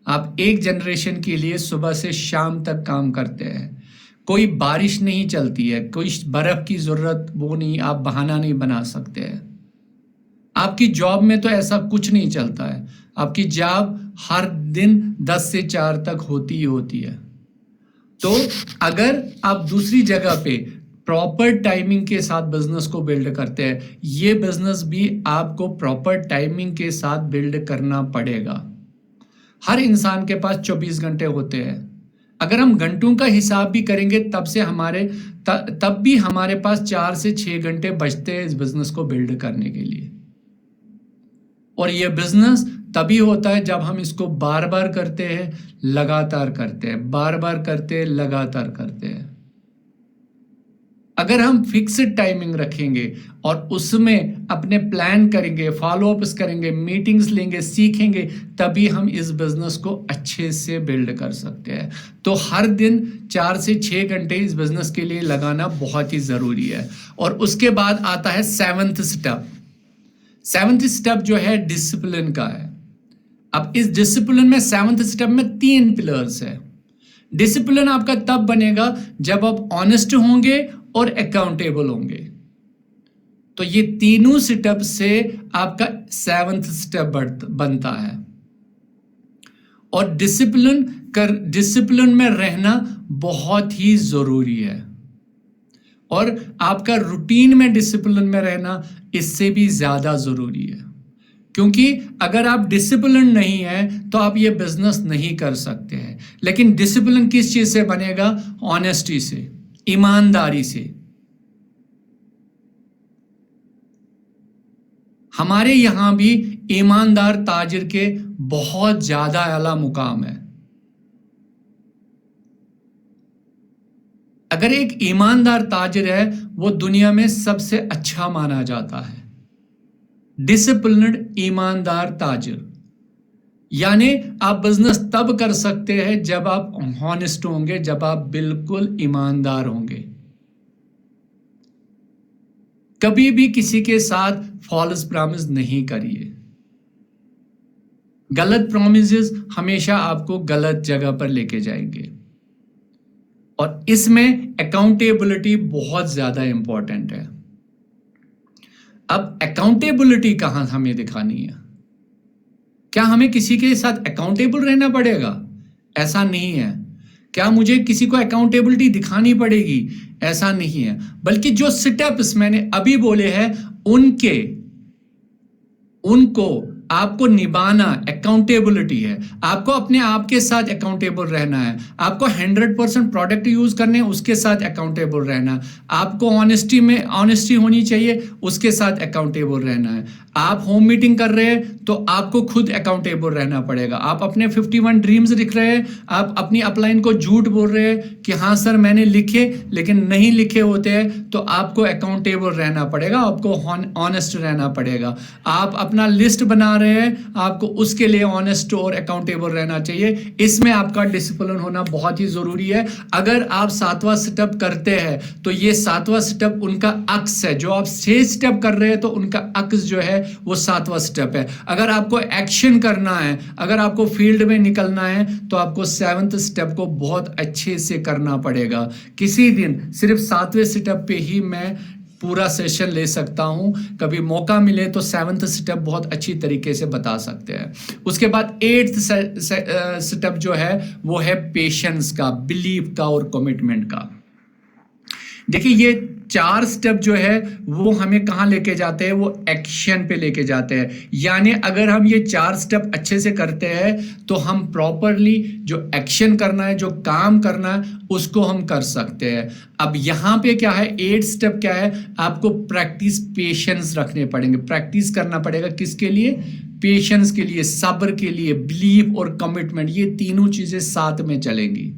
आप एक जनरेशन के लिए सुबह से शाम तक काम करते हैं। कोई बारिश नहीं चलती है, कोई बर्फ की जरूरत वो नहीं, आप बहाना नहीं बना सकते हैं। आपकी जॉब में तो ऐसा कुछ नहीं चलता है। आपकी जॉब हर दिन 10 से 4 तक होती ही होती है। तो अगर आप दूसरी जगह पे प्रॉपर टाइमिंग के साथ बिजनेस को बिल्ड करते हैं, ये बिजनेस भी आपको प्रॉपर टाइमिंग के साथ बिल्ड करना पड़ेगा। हर इंसान के पास 24 घंटे होते हैं। अगर हम घंटों का हिसाब भी करेंगे तब भी हमारे पास 4 से 6 घंटे बचते हैं इस बिजनेस को बिल्ड करने के लिए। और ये बिजनेस तभी होता है जब हम इसको बार बार करते हैं, लगातार करते हैं, बार बार करते हैं, लगातार करते हैं। अगर हम फिक्स्ड टाइमिंग रखेंगे और उसमें अपने प्लान करेंगे, फॉलो अप्स करेंगे, मीटिंग्स लेंगे, सीखेंगे, तभी हम इस बिजनेस को अच्छे से बिल्ड कर सकते हैं। तो हर दिन 4 से 6 घंटे इस बिजनेस के लिए लगाना बहुत ही जरूरी है। और उसके बाद आता है 7th स्टेप। 7th स्टेप जो है डिसिप्लिन का है। अब इस डिसिप्लिन में 7th स्टेप में 3 पिलर्स है। डिसिप्लिन आपका तब बनेगा जब आप ऑनेस्ट होंगे और अकाउंटेबल होंगे। तो ये तीनों स्टेप से आपका 7th स्टेप बनता है। और डिसिप्लिन में रहना बहुत ही जरूरी है। और आपका रूटीन में डिसिप्लिन में रहना इससे भी ज्यादा जरूरी है, क्योंकि अगर आप डिसिप्लिन नहीं है तो आप ये बिजनेस नहीं कर सकते हैं। लेकिन डिसिप्लिन किस चीज से बनेगा? ऑनेस्टी से, ईमानदारी से। हमारे यहां भी ईमानदार ताजिर के बहुत ज्यादा आला मुकाम है। अगर एक ईमानदार ताजिर है वो दुनिया में सबसे अच्छा माना जाता है। डिसिप्लिन्ड ईमानदार ताजिर, यानी आप बिजनेस तब कर सकते हैं जब आप हॉनेस्ट होंगे, जब आप बिल्कुल ईमानदार होंगे। कभी भी किसी के साथ फॉल्स प्रॉमिस नहीं करिए। गलत प्रॉमिसेस हमेशा आपको गलत जगह पर लेके जाएंगे। और इसमें अकाउंटेबिलिटी बहुत ज्यादा इंपॉर्टेंट है। अब अकाउंटेबिलिटी कहां हमें दिखानी है? क्या हमें किसी के साथ अकाउंटेबल रहना पड़ेगा? ऐसा नहीं है। क्या मुझे किसी को अकाउंटेबिलिटी दिखानी पड़ेगी? ऐसा नहीं है। बल्कि जो स्टेप्स मैंने अभी बोले हैं उनको आपको निभाना अकाउंटेबिलिटी है। आपको अपने आप के साथ अकाउंटेबल रहना है। आपको 100% प्रोडक्ट यूज करने, उसके साथ अकाउंटेबल रहना है। आपको ऑनेस्टी होनी चाहिए, उसके साथ अकाउंटेबल रहना है। आप होम मीटिंग कर रहे हैं तो आपको खुद अकाउंटेबल रहना पड़ेगा। आप अपने 51 ड्रीम्स लिख रहे हैं, आप अपनी अपलाइन को झूठ बोल रहे हैं कि हाँ सर मैंने लिखे, लेकिन नहीं लिखे होते हैं, तो आपको अकाउंटेबल रहना पड़ेगा, आपको ऑनेस्ट रहना पड़ेगा। आप अपना लिस्ट बना रहे हैं आपको उसके लिए ऑनेस्ट और अकाउंटेबल रहना चाहिए। इसमें आपका डिसिप्लिन होना बहुत ही जरूरी है। अगर आप 7वां स्टेप करते हैं तो ये 7वां स्टेप उनका अक्स है। जो आप 6 स्टेप कर रहे हैं तो उनका अक्स जो है वो 7वां स्टेप है। अगर आपको एक्शन करना है, अगर आपको फील्ड में निकलना है तो आपको 7th स्टेप को बहुत अच्छे से करना पड़ेगा। किसी दिन सिर्फ 7वें स्टेप पे ही मैं पूरा सेशन ले सकता हूं, कभी मौका मिले तो 7th स्टेप बहुत अच्छी तरीके से बता सकते हैं। उसके बाद 8th स्टेप जो है वो है पेशेंस का, बिलीफ का और कमिटमेंट का। देखिए ये 4 स्टेप जो है वो हमें कहाँ लेके जाते हैं, वो एक्शन पे लेके जाते हैं। यानी अगर हम ये 4 स्टेप अच्छे से करते हैं तो हम प्रॉपरली जो एक्शन करना है, जो काम करना है उसको हम कर सकते हैं। अब यहाँ पे क्या है, 8 स्टेप क्या है, आपको प्रैक्टिस पेशेंस रखने पड़ेंगे। प्रैक्टिस करना पड़ेगा किसके लिए, पेशेंस के लिए, सब्र के लिए, बिलीफ और कमिटमेंट, ये तीनों चीजें साथ में चलेंगी।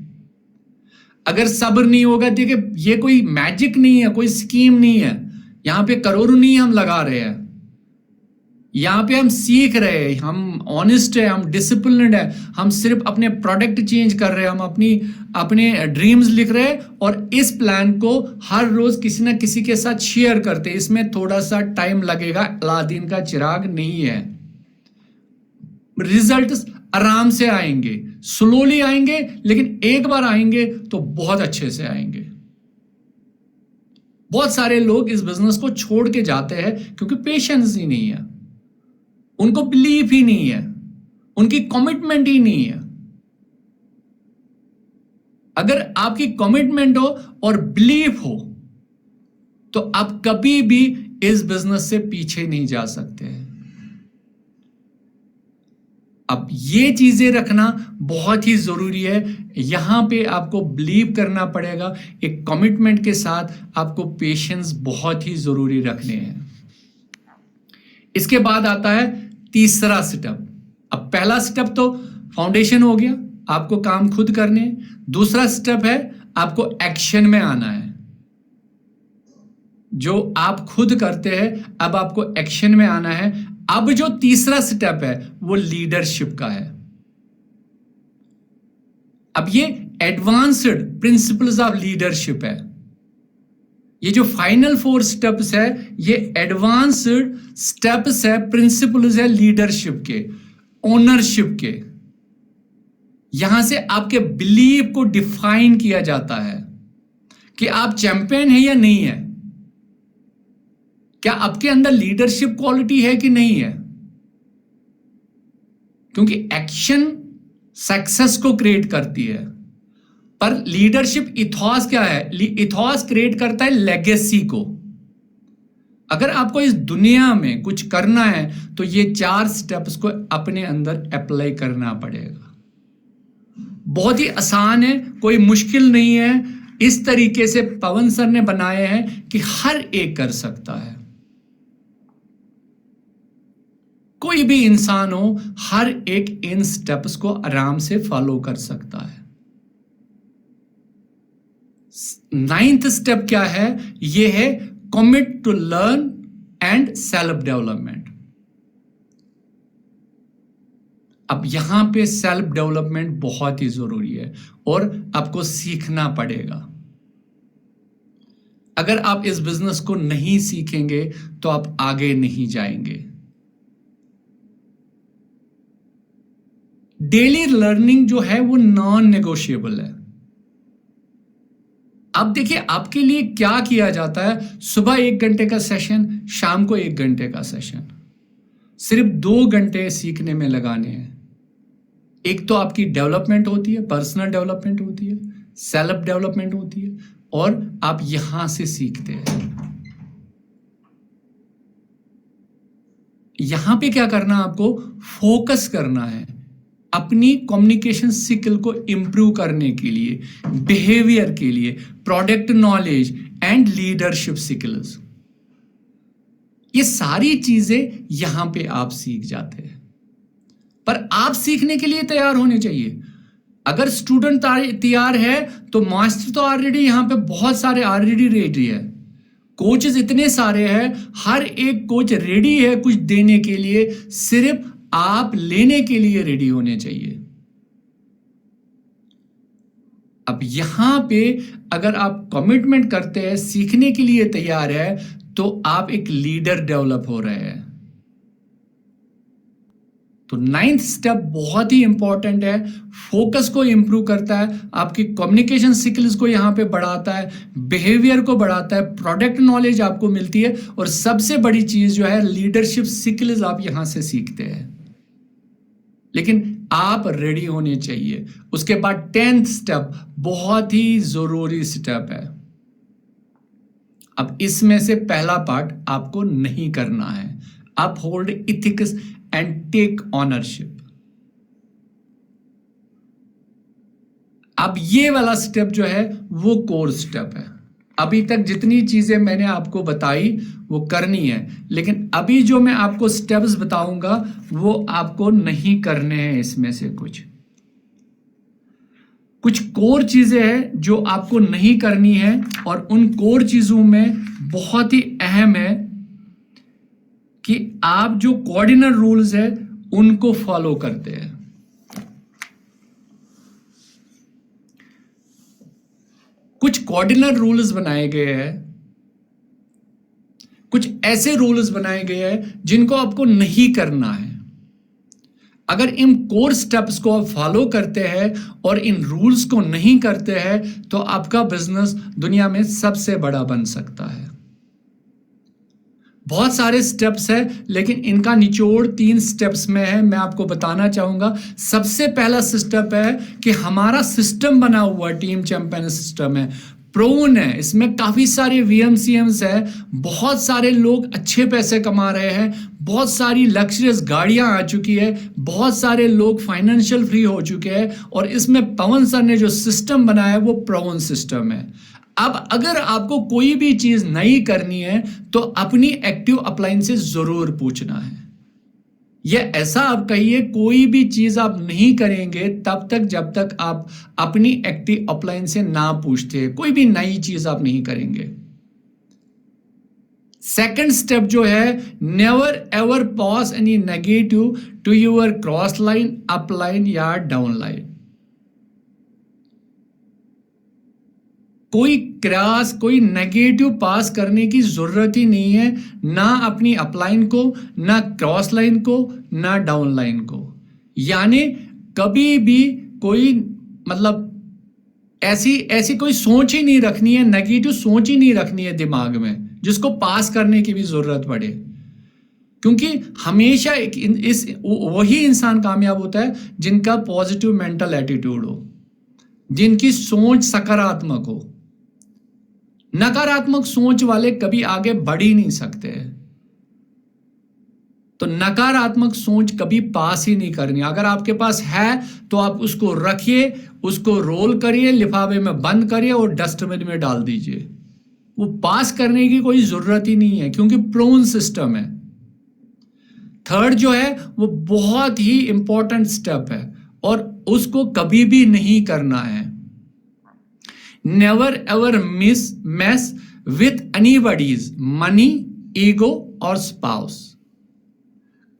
अगर सब्र नहीं होगा, देखिए ये कोई मैजिक नहीं है, कोई स्कीम नहीं है, यहां पे करोड़ों नहीं हम लगा रहे हैं, यहां पे हम सीख रहे हैं, हम ऑनेस्ट है, हम डिसिप्लिन्ड है, हम सिर्फ अपने प्रोडक्ट चेंज कर रहे हैं, हम अपने ड्रीम्स लिख रहे हैं और इस प्लान को हर रोज किसी ना किसी के साथ शेयर करते हैं। इसमें थोड़ा सा टाइम लगेगा, अलादीन का चिराग नहीं है। रिजल्ट्स आराम से आएंगे, स्लोली आएंगे, लेकिन एक बार आएंगे तो बहुत अच्छे से आएंगे। बहुत सारे लोग इस बिजनेस को छोड़ के जाते हैं क्योंकि पेशेंस ही नहीं है, उनको बिलीफ ही नहीं है, उनकी कमिटमेंट ही नहीं है। अगर आपकी कमिटमेंट हो और बिलीफ हो तो आप कभी भी इस बिजनेस से पीछे नहीं जा सकते हैं। अब ये चीजें रखना बहुत ही जरूरी है। यहां पे आपको बिलीव करना पड़ेगा, एक कमिटमेंट के साथ आपको पेशेंस बहुत ही जरूरी रखने हैं। इसके बाद आता है तीसरा स्टेप। अब पहला स्टेप तो फाउंडेशन हो गया, आपको काम खुद करने हैं। दूसरा स्टेप है आपको एक्शन में आना है, जो आप खुद करते हैं अब आपको एक्शन में आना है। अब जो तीसरा स्टेप है वो लीडरशिप का है। अब ये एडवांस्ड प्रिंसिपल्स ऑफ लीडरशिप है। ये जो फाइनल 4 स्टेप्स है ये एडवांस्ड स्टेप्स है, प्रिंसिपल्स है लीडरशिप के, ओनरशिप के। यहां से आपके बिलीव को डिफाइन किया जाता है कि आप चैंपियन है या नहीं है, क्या आपके अंदर लीडरशिप क्वालिटी है कि नहीं है। क्योंकि एक्शन सक्सेस को क्रिएट करती है, पर लीडरशिप इथॉस क्या है, इथॉस क्रिएट करता है लेगेसी को। अगर आपको इस दुनिया में कुछ करना है तो ये 4 स्टेप्स को अपने अंदर अप्लाई करना पड़ेगा। बहुत ही आसान है, कोई मुश्किल नहीं है। इस तरीके से पवन सर ने बनाए हैं कि हर एक कर सकता है, कोई भी इंसान हो, हर एक इन स्टेप्स को आराम से फॉलो कर सकता है। 9th स्टेप क्या है, यह है commit to learn and self development. अब यहां पे सेल्फ डेवलपमेंट बहुत ही जरूरी है और आपको सीखना पड़ेगा। अगर आप इस बिजनेस को नहीं सीखेंगे तो आप आगे नहीं जाएंगे। डेली लर्निंग जो है वो नॉन नेगोशिएबल है। अब देखिए आपके लिए क्या किया जाता है, सुबह 1 घंटे का सेशन, शाम को 1 घंटे का सेशन, सिर्फ 2 घंटे सीखने में लगाने हैं। एक तो आपकी डेवलपमेंट होती है, पर्सनल डेवलपमेंट होती है, सेल्फ डेवलपमेंट होती है, और आप यहां से सीखते हैं। यहां पे क्या करना, आपको फोकस करना है अपनी कम्युनिकेशन स्किल को इंप्रूव करने के लिए, बिहेवियर के लिए, product knowledge and leadership skills. ये सारी चीजें यहां पे आप सीख जाते हैं, पर आप सीखने के लिए तैयार होने चाहिए। अगर स्टूडेंट तैयार है तो मास्टर तो ऑलरेडी यहां पे बहुत सारे ऑलरेडी रेडी है। कोचेस इतने सारे हैं, हर एक कोच रेडी है कुछ देने के लिए, सिर्फ आप लेने के लिए रेडी होने चाहिए। अब यहां पे अगर आप कमिटमेंट करते हैं, सीखने के लिए तैयार है, तो आप एक लीडर डेवलप हो रहे हैं। तो 9th स्टेप बहुत ही इंपॉर्टेंट है, फोकस को इंप्रूव करता है, आपकी कम्युनिकेशन स्किल्स को यहां पे बढ़ाता है, बिहेवियर को बढ़ाता है, प्रोडक्ट नॉलेज आपको मिलती है, और सबसे बड़ी चीज जो है लीडरशिप स्किल्स आप यहां से सीखते हैं। लेकिन आप रेडी होने चाहिए। उसके बाद 10th स्टेप बहुत ही जरूरी स्टेप है। अब इसमें से पहला पार्ट आपको नहीं करना है, uphold ethics and take ownership. अब ये वाला स्टेप जो है वो कोर स्टेप है। अभी तक जितनी चीजें मैंने आपको बताई वो करनी है, लेकिन अभी जो मैं आपको स्टेप्स बताऊंगा वो आपको नहीं करने हैं। इसमें से कुछ कोर चीजें हैं जो आपको नहीं करनी है, और उन कोर चीजों में बहुत ही अहम है कि आप जो कोऑर्डिनर रूल्स है उनको फॉलो करते हैं। कुछ कोऑर्डिनर रूल्स बनाए गए हैं, कुछ ऐसे रूल्स बनाए गए हैं जिनको आपको नहीं करना है। अगर इन कोर स्टेप्स को आप फॉलो करते हैं और इन रूल्स को नहीं करते हैं, तो आपका बिजनेस दुनिया में सबसे बड़ा बन सकता है। बहुत सारे स्टेप्स है, लेकिन इनका निचोड़ 3 स्टेप्स में है। मैं आपको बताना चाहूंगा, सबसे पहला स्टेप है कि हमारा सिस्टम बना हुआ टीम चैंपियन सिस्टम है, प्रोन है, इसमें काफी सारे VMCMs है, बहुत सारे लोग अच्छे पैसे कमा रहे हैं, बहुत सारी लग्जरियस गाड़ियां आ चुकी है, बहुत सारे लोग फाइनेंशियल फ्री हो चुके हैं, और इसमें पवन सर ने जो सिस्टम बनाया है वो प्रोन सिस्टम है। अब अगर आपको कोई भी चीज नई करनी है तो अपनी एक्टिव अपलाइन से जरूर पूछना है। यह ऐसा आप कहिए, कोई भी चीज आप नहीं करेंगे तब तक जब तक आप अपनी एक्टिव अपलाइन से ना पूछते, कोई भी नई चीज आप नहीं करेंगे। सेकंड स्टेप जो है, never ever pass any negative to your cross line, up line या डाउन लाइन। कोई क्रॉस, कोई नेगेटिव पास करने की जरूरत ही नहीं है, ना अपनी अपलाइन को, ना क्रॉस लाइन को, ना डाउन लाइन को। यानी कभी भी कोई ऐसी कोई सोच ही नहीं रखनी है, नेगेटिव सोच ही नहीं रखनी है दिमाग में जिसको पास करने की भी जरूरत पड़े। क्योंकि हमेशा वही इंसान कामयाब होता है जिनका पॉजिटिव मेंटल एटीट्यूड हो, जिनकी सोच सकारात्मक हो। नकारात्मक सोच वाले कभी आगे बढ़ ही नहीं सकते। तो नकारात्मक सोच कभी पास ही नहीं करनी। अगर आपके पास है तो आप उसको रखिए, उसको रोल करिए, लिफाफे में बंद करिए और डस्टबिन में डाल दीजिए। वो पास करने की कोई जरूरत ही नहीं है, क्योंकि प्रोन सिस्टम है। थर्ड जो है वो बहुत ही इंपॉर्टेंट स्टेप है और उसको कभी भी नहीं करना है। Never ever mess with anybody's money, ego और स्पाउस।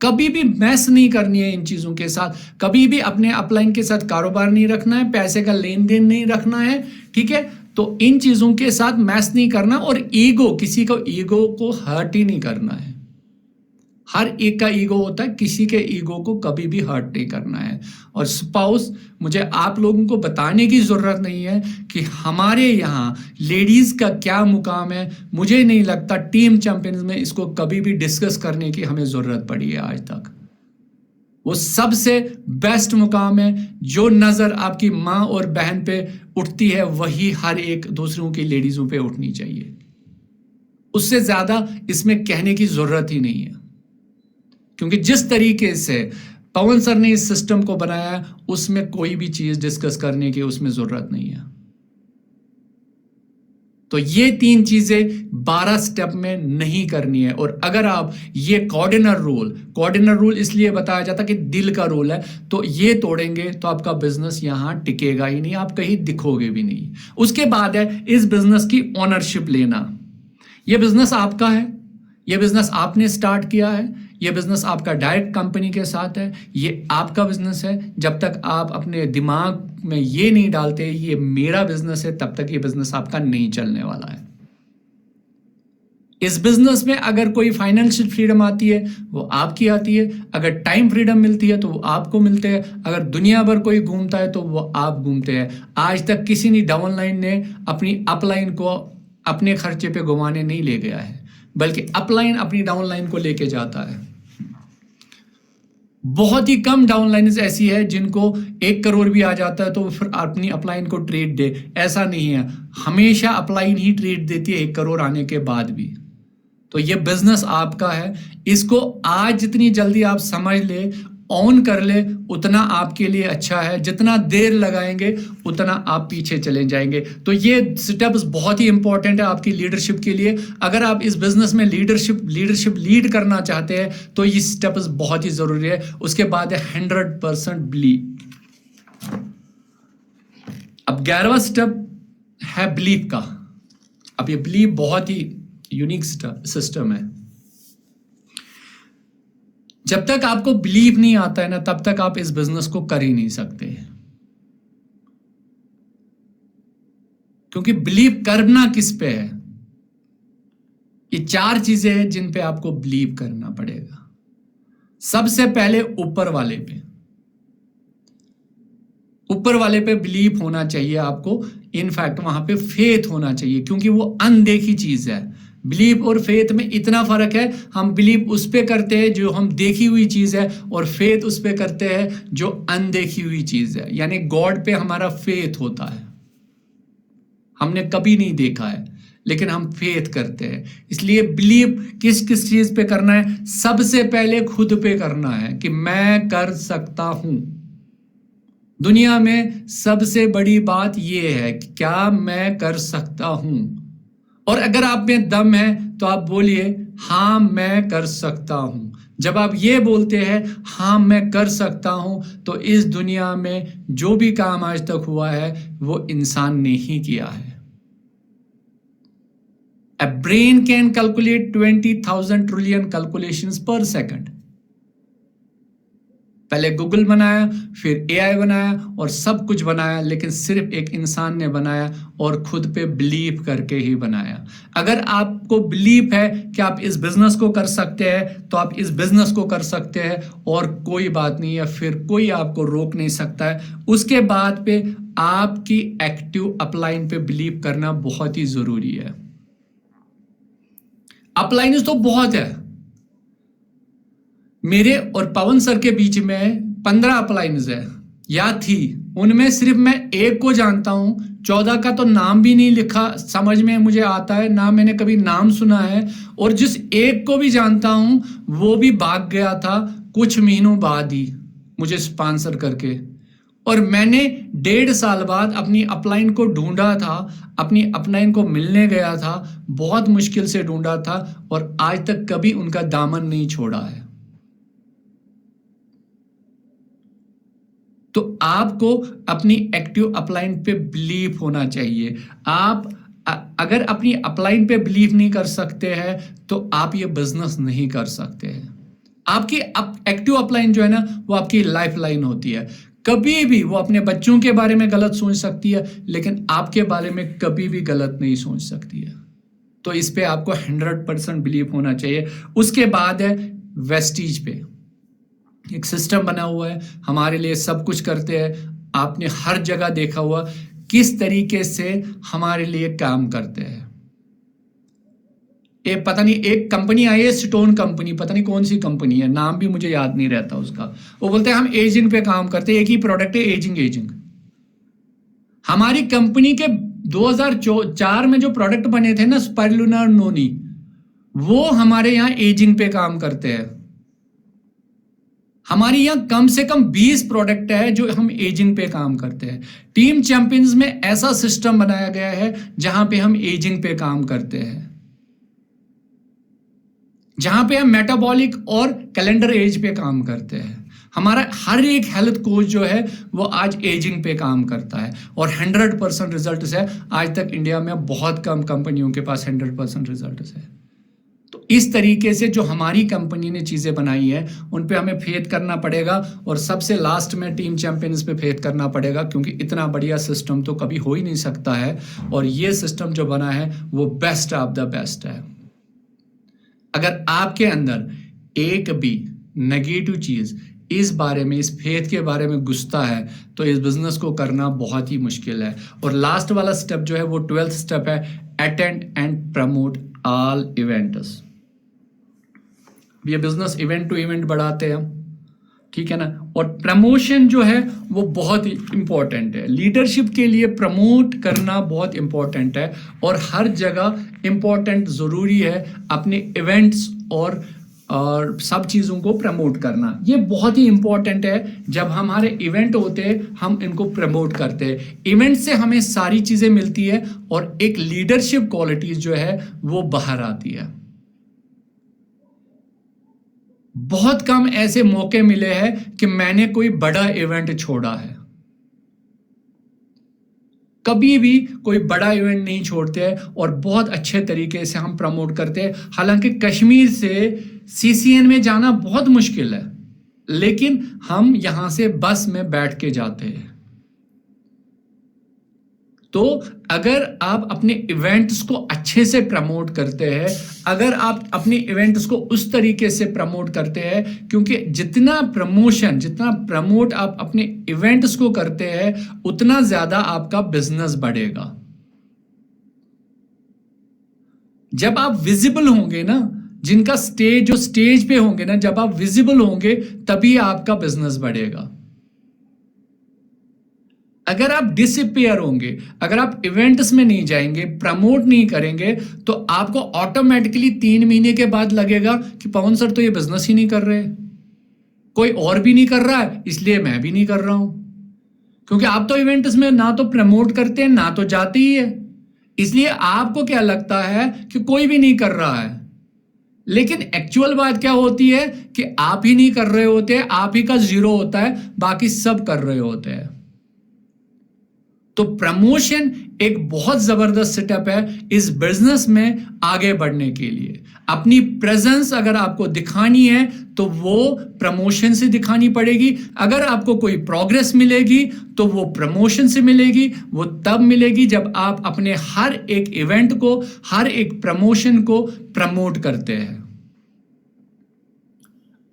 कभी भी मैस नहीं करनी है इन चीजों के साथ। कभी भी अपने अपलाइन के साथ कारोबार नहीं रखना है, पैसे का लेन देन नहीं रखना है, ठीक है। तो इन चीजों के साथ मैस नहीं करना, और ईगो, किसी को ईगो को हर्ट ही नहीं करना है। हर एक का ईगो होता है, किसी के ईगो को कभी भी हर्ट नहीं करना है। और स्पाउस, मुझे आप लोगों को बताने की जरूरत नहीं है कि हमारे यहाँ लेडीज का क्या मुकाम है। मुझे नहीं लगता टीम चैंपियंस में इसको कभी भी डिस्कस करने की हमें जरूरत पड़ी है आज तक। वो सबसे बेस्ट मुकाम है। जो नजर आपकी माँ और बहन पे उठती है वही हर एक दूसरों की लेडीजों पे उठनी चाहिए। उससे ज्यादा इसमें कहने की जरूरत ही नहीं है, क्योंकि जिस तरीके से पवन सर ने इस सिस्टम को बनाया उसमें कोई भी चीज डिस्कस करने की उसमें जरूरत नहीं है। तो ये 3 चीजें 12 स्टेप में नहीं करनी है। और अगर आप ये कोऑर्डिनर रूल इसलिए बताया जाता कि दिल का रूल है, तो ये तोड़ेंगे तो आपका बिजनेस यहां टिकेगा ही नहीं, आप कहीं दिखोगे भी नहीं। उसके बाद है इस बिजनेस की ओनरशिप लेना। ये बिजनेस आपका है, ये बिजनेस आपने स्टार्ट किया है, ये बिजनेस आपका डायरेक्ट कंपनी के साथ है, ये आपका बिजनेस है। जब तक आप अपने दिमाग में ये नहीं डालते ये मेरा बिजनेस है, तब तक ये बिजनेस आपका नहीं चलने वाला है। इस बिजनेस में अगर कोई फाइनेंशियल फ्रीडम आती है वो आपकी आती है, अगर टाइम फ्रीडम मिलती है तो वो आपको मिलते हैं, अगर दुनिया भर कोई घूमता है तो वो आप घूमते हैं। आज तक किसी ने डाउनलाइन ने अपनी अपलाइन को अपने खर्चे पे घुमाने नहीं ले गया है, बल्कि अपलाइन अपनी डाउनलाइन को लेके जाता है। बहुत ही कम डाउनलाइंस ऐसी है जिनको 1 करोड़ भी आ जाता है तो फिर अपनी अपलाइन को ट्रेड दे, ऐसा नहीं है। हमेशा अपलाइन ही ट्रेड देती है 1 करोड़ आने के बाद भी। तो ये बिजनेस आपका है, इसको आज जितनी जल्दी आप समझ ले, ऑन कर ले, उतना आपके लिए अच्छा है। जितना देर लगाएंगे उतना आप पीछे चले जाएंगे। तो ये स्टेप्स बहुत ही इंपॉर्टेंट है आपकी लीडरशिप के लिए। अगर आप इस बिजनेस में लीडरशिप लीड करना चाहते हैं तो ये स्टेप्स बहुत ही जरूरी है। उसके बाद है 100% बिलीव। अब 11वां स्टेप है बिलीव का। अब ये बिलीव बहुत ही यूनिक सिस्टम है। जब तक आपको बिलीव नहीं आता है ना, तब तक आप इस बिजनेस को कर ही नहीं सकते, क्योंकि बिलीव करना किस पे है? ये 4 चीजें हैं जिन पे आपको बिलीव करना पड़ेगा। सबसे पहले ऊपर वाले पे, ऊपर वाले पे बिलीव होना चाहिए आपको। इनफैक्ट वहां पे फेथ होना चाहिए, क्योंकि वो अनदेखी चीज है। बिलीव और फेथ में इतना फर्क है, हम बिलीव उस पे करते हैं जो हम देखी हुई चीज है, और फेथ उस पे करते हैं जो अनदेखी हुई चीज है। यानी गॉड पे हमारा फेथ होता है, हमने कभी नहीं देखा है लेकिन हम फेथ करते हैं। इसलिए बिलीव किस किस चीज पे करना है? सबसे पहले खुद पे करना है कि मैं कर सकता हूं। दुनिया में सबसे बड़ी बात यह है कि क्या मैं कर सकता हूं। और अगर आप में दम है तो आप बोलिए हां मैं कर सकता हूं। जब आप ये बोलते हैं हां मैं कर सकता हूं, तो इस दुनिया में जो भी काम आज तक हुआ है वो इंसान ने ही किया है। A brain can calculate 20,000 trillion calculations per second. पहले गूगल बनाया, फिर एआई बनाया और सब कुछ बनाया, लेकिन सिर्फ एक इंसान ने बनाया और खुद पे बिलीव करके ही बनाया। अगर आपको बिलीव है कि आप इस बिजनेस को कर सकते हैं तो आप इस बिजनेस को कर सकते हैं, और कोई बात नहीं है, फिर कोई आपको रोक नहीं सकता है। उसके बाद पे आपकी एक्टिव अपलाइन पे बिलीव करना बहुत ही जरूरी है। अपलाइंस तो बहुत है, मेरे और पवन सर के बीच में 15 अपलाइंस है या थी, उनमें सिर्फ मैं एक को जानता हूं। 14 का तो नाम भी नहीं लिखा समझ में मुझे आता है, ना मैंने कभी नाम सुना है। और जिस एक को भी जानता हूं वो भी भाग गया था कुछ महीनों बाद ही मुझे स्पॉन्सर करके। और मैंने 1.5 साल बाद अपनी अपलाइन को ढूंढा था, अपनी अपलाइन को मिलने गया था, बहुत मुश्किल से ढूंढा था, और आज तक कभी उनका दामन नहीं छोड़ा है। तो आपको अपनी एक्टिव अपलाइन पे बिलीव होना चाहिए। आप अगर अपनी अपलाइन पे बिलीव नहीं कर सकते हैं तो आप ये बिजनेस नहीं कर सकते हैं। आपकी एक्टिव अपलाइन जो है ना, वो आपकी लाइफ लाइन होती है। कभी भी वो अपने बच्चों के बारे में गलत सोच सकती है, लेकिन आपके बारे में कभी भी गलत नहीं सोच सकती है। तो इस पे आपको 100% बिलीव होना चाहिए। उसके बाद है वेस्टीज पे। एक सिस्टम बना हुआ है, हमारे लिए सब कुछ करते हैं। आपने हर जगह देखा हुआ किस तरीके से हमारे लिए काम करते हैं। एक पता नहीं एक कंपनी आई है, स्टोन कंपनी, पता नहीं कौन सी कंपनी है, नाम भी मुझे याद नहीं रहता उसका। वो बोलते हैं हम एजिंग पे काम करते हैं, एक ही प्रोडक्ट है एजिंग। हमारी कंपनी के 2004 में जो प्रोडक्ट बने थे ना, स्पाइरुलिना और नोनी, वो हमारे यहाँ एजिंग पे काम करते हैं। हमारे यहाँ कम से कम 20 प्रोडक्ट है जो हम एजिंग पे काम करते हैं। टीम चैंपियंस में ऐसा सिस्टम बनाया गया है जहां पे हम एजिंग पे काम करते हैं, जहां पे हम मेटाबॉलिक और कैलेंडर एज पे काम करते हैं। हमारा हर एक हेल्थ कोच जो है वो आज एजिंग पे काम करता है और 100% रिजल्ट है। आज तक इंडिया में बहुत कम कंपनियों के पास 100% रिजल्ट है। तो इस तरीके से जो हमारी कंपनी ने चीज़ें बनाई है उन पे हमें फेथ करना पड़ेगा और सबसे लास्ट में टीम चैंपियंस पे फेथ करना पड़ेगा, क्योंकि इतना बढ़िया सिस्टम तो कभी हो ही नहीं सकता है और ये सिस्टम जो बना है वो बेस्ट ऑफ द बेस्ट है। अगर आपके अंदर एक भी नेगेटिव चीज़ इस बारे में, इस फेथ के बारे में घुसता है तो इस बिजनेस को करना बहुत ही मुश्किल है। और लास्ट वाला स्टेप जो है वो 12th स्टेप है, attend and promote all events. ये बिजनेस इवेंट टू इवेंट बढ़ाते हैं हम, ठीक है ना। और प्रमोशन जो है वो बहुत ही इंपॉर्टेंट है लीडरशिप के लिए। प्रमोट करना बहुत इंपॉर्टेंट है और हर जगह इंपॉर्टेंट ज़रूरी है अपने इवेंट्स और सब चीज़ों को प्रमोट करना। ये बहुत ही इंपॉर्टेंट है। जब हमारे इवेंट होते हैं हम इनको प्रमोट करते हैं। इवेंट से हमें सारी चीज़ें मिलती है और एक लीडरशिप क्वालिटीज जो है वो बाहर आती है। बहुत कम ऐसे मौके मिले हैं कि मैंने कोई बड़ा इवेंट छोड़ा है। कभी भी कोई बड़ा इवेंट नहीं छोड़ते हैं और बहुत अच्छे तरीके से हम प्रमोट करते हैं। हालांकि कश्मीर से सीसीएन में जाना बहुत मुश्किल है, लेकिन हम यहां से बस में बैठ के जाते हैं। तो अगर आप अपने इवेंट्स को अच्छे से प्रमोट करते हैं, अगर आप अपने इवेंट्स को उस तरीके से प्रमोट करते हैं, क्योंकि जितना प्रमोट आप अपने इवेंट्स को करते हैं उतना ज्यादा आपका बिजनेस बढ़ेगा। जब आप विजिबल होंगे ना, जिनका स्टेज पे होंगे ना, जब आप विजिबल होंगे तभी आपका बिजनेस बढ़ेगा। अगर आप डिसअपियर होंगे, अगर आप इवेंट्स में नहीं जाएंगे, प्रमोट नहीं करेंगे, तो आपको ऑटोमेटिकली 3 महीने के बाद लगेगा कि पवन सर तो ये बिजनेस ही नहीं कर रहे, कोई और भी नहीं कर रहा है इसलिए मैं भी नहीं कर रहा हूं। क्योंकि आप तो इवेंट्स में ना तो प्रमोट करते हैं ना तो जाते ही है, इसलिए आपको क्या लगता है कि कोई भी नहीं कर रहा है। लेकिन एक्चुअल बात क्या होती है कि आप ही नहीं कर रहे होते, आप ही का 0 होता है, बाकी सब कर रहे होते हैं। तो प्रमोशन एक बहुत जबरदस्त सेटअप है इस बिजनेस में आगे बढ़ने के लिए। अपनी प्रेजेंस अगर आपको दिखानी है तो वो प्रमोशन से दिखानी पड़ेगी। अगर आपको कोई प्रोग्रेस मिलेगी तो वो प्रमोशन से मिलेगी। वो तब मिलेगी जब आप अपने हर एक इवेंट को, हर एक प्रमोशन को प्रमोट करते हैं।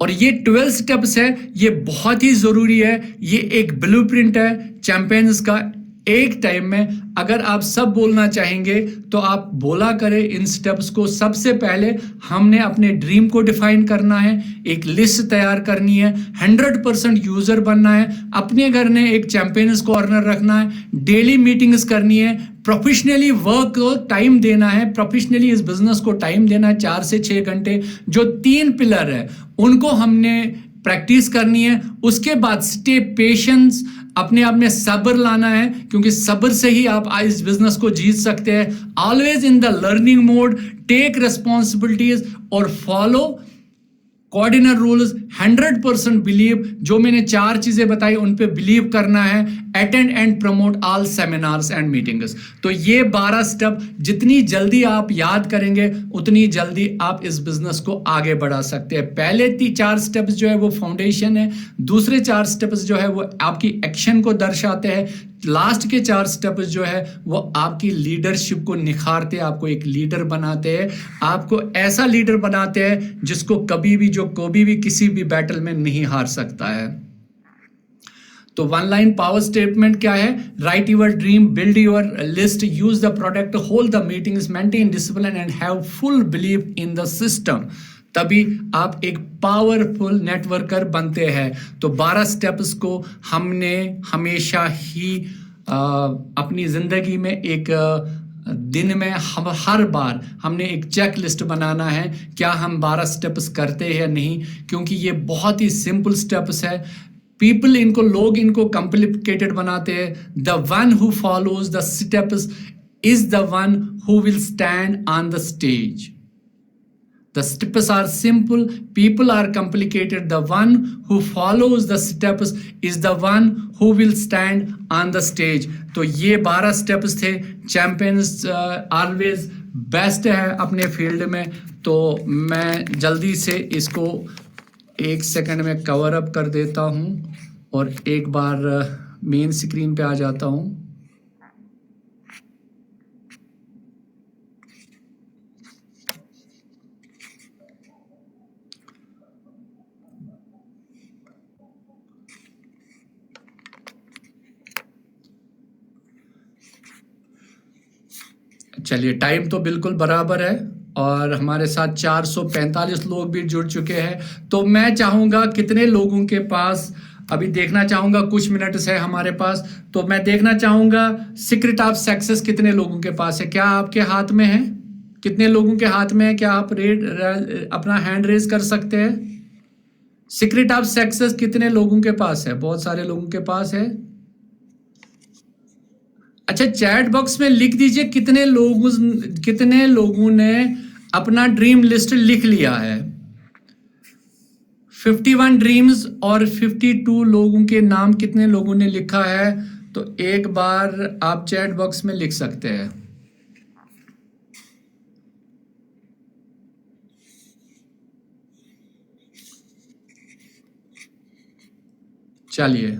और ये 12 स्टेप्स है, ये बहुत ही जरूरी है। ये एक ब्लूप्रिंट है चैंपियंस का। एक टाइम में अगर आप सब बोलना चाहेंगे तो आप बोला करें इन स्टेप्स को। सबसे पहले हमने अपने ड्रीम को डिफाइन करना है, एक लिस्ट तैयार करनी है, 100% यूजर बनना है, अपने घर में एक चैंपियंस कॉर्नर रखना है, डेली मीटिंग्स करनी है, प्रोफेशनली वर्क को टाइम देना है, प्रोफेशनली इस बिजनेस को टाइम देना है 4 से 6 घंटे। जो 3 पिलर है उनको हमने प्रैक्टिस करनी है। उसके बाद स्टे पेशेंस, अपने आप में सब्र लाना है, क्योंकि सब्र से ही आप इस बिजनेस को जीत सकते हैं। Always in the learning mode, take responsibilities और फॉलो कोऑर्डिनर रूल्स। 100% बिलीव, जो मैंने 4 चीजें बताई उन पे बिलीव करना है। Attend and promote all seminars and meetings. तो ये 12 स्टेप जितनी जल्दी आप याद करेंगे उतनी जल्दी आप इस बिजनेस को आगे बढ़ा सकते हैं। पहले 4 स्टेप्स जो है वो फाउंडेशन है, दूसरे 4 स्टेप्स जो है वो आपकी एक्शन को दर्शाते हैं, लास्ट के 4 स्टेप्स जो है वो आपकी लीडरशिप को निखारते हैं, आपको एक लीडर बनाते हैं, आपको ऐसा लीडर बनाते हैं जिसको कभी भी किसी भी बैटल में नहीं हार सकता है। तो 1 लाइन पावर स्टेटमेंट क्या है? Right your dream, build your list, use the product, hold the meetings, maintain discipline and have full believe in the system. तभी आप एक पावरफुल नेटवर्कर बनते हैं। तो 12 स्टेप्स को हमने हमेशा ही अपनी जिंदगी में एक दिन में हर बार हमने एक चेक लिस्ट बनाना है, क्या हम 12 स्टेप्स करते हैं या नहीं, क्योंकि ये बहुत ही सिंपल स्टेप्स है। लोग इनको कॉम्प्लिकेटेड बनाते हैं। The one who follows the steps is the one who will stand on the stage. The steps are simple, people are complicated. The one who follows the steps is the one who will stand on the stage. तो ये 12 steps थे. Champions always best है अपने field में. तो मैं जल्दी से इसको 1 सेकंड में कवर अप कर देता हूँ और एक बार मेन स्क्रीन पे आ जाता हूँ. चलिए, टाइम तो बिल्कुल बराबर है और हमारे साथ 445 लोग भी जुड़ चुके हैं. तो मैं चाहूँगा कितने लोगों के पास, अभी देखना चाहूँगा, कुछ मिनट्स है हमारे पास, तो मैं देखना चाहूँगा सीक्रेट ऑफ सक्सेस कितने लोगों के पास है. क्या आपके हाथ में है? कितने लोगों के हाथ में है? क्या आप अपना हैंड रेज कर सकते हैं? सीक्रेट ऑफ सक्सेस कितने लोगों के पास है? बहुत सारे लोगों के पास है. अच्छा, चैट बॉक्स में लिख दीजिए कितने लोगों ने अपना ड्रीम लिस्ट लिख लिया है. 51 ड्रीम्स और 52 लोगों के नाम कितने लोगों ने लिखा है? तो एक बार आप चैट बॉक्स में लिख सकते हैं. चलिए,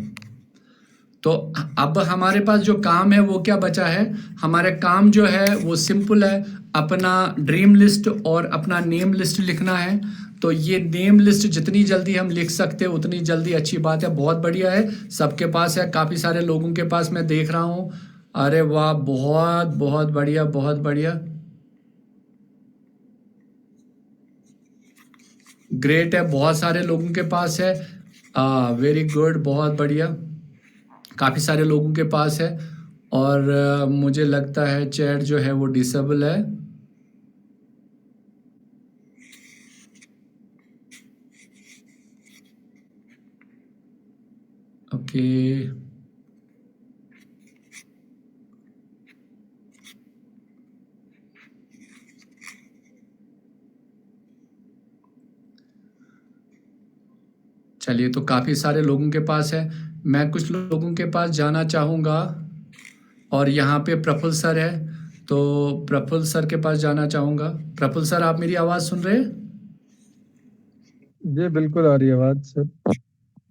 तो अब हमारे पास जो काम है वो क्या बचा है? हमारे काम जो है वो सिंपल है, अपना ड्रीम लिस्ट और अपना नेम लिस्ट लिखना है. तो ये नेम लिस्ट जितनी जल्दी हम लिख सकते हैं उतनी जल्दी अच्छी बात है. बहुत बढ़िया है, सबके पास है, काफ़ी सारे लोगों के पास मैं देख रहा हूँ. अरे वाह, बहुत बहुत बढ़िया, बहुत बढ़िया, ग्रेट है, बहुत सारे लोगों के पास है. वेरी गुड, बहुत बढ़िया, काफ़ी सारे लोगों के पास है. और मुझे लगता है चैट जो है वो डिसेबल है. ओके, चलिए, तो काफ़ी सारे लोगों के पास है. मैं कुछ लोगों के पास जाना चाहूँगा और यहाँ पे प्रफुल्ल सर है, तो प्रफुल्ल सर के पास जाना चाहूँगा. प्रफुल्ल सर, आप मेरी आवाज़ सुन रहे हैं?
जी बिल्कुल आ रही है आवाज सर.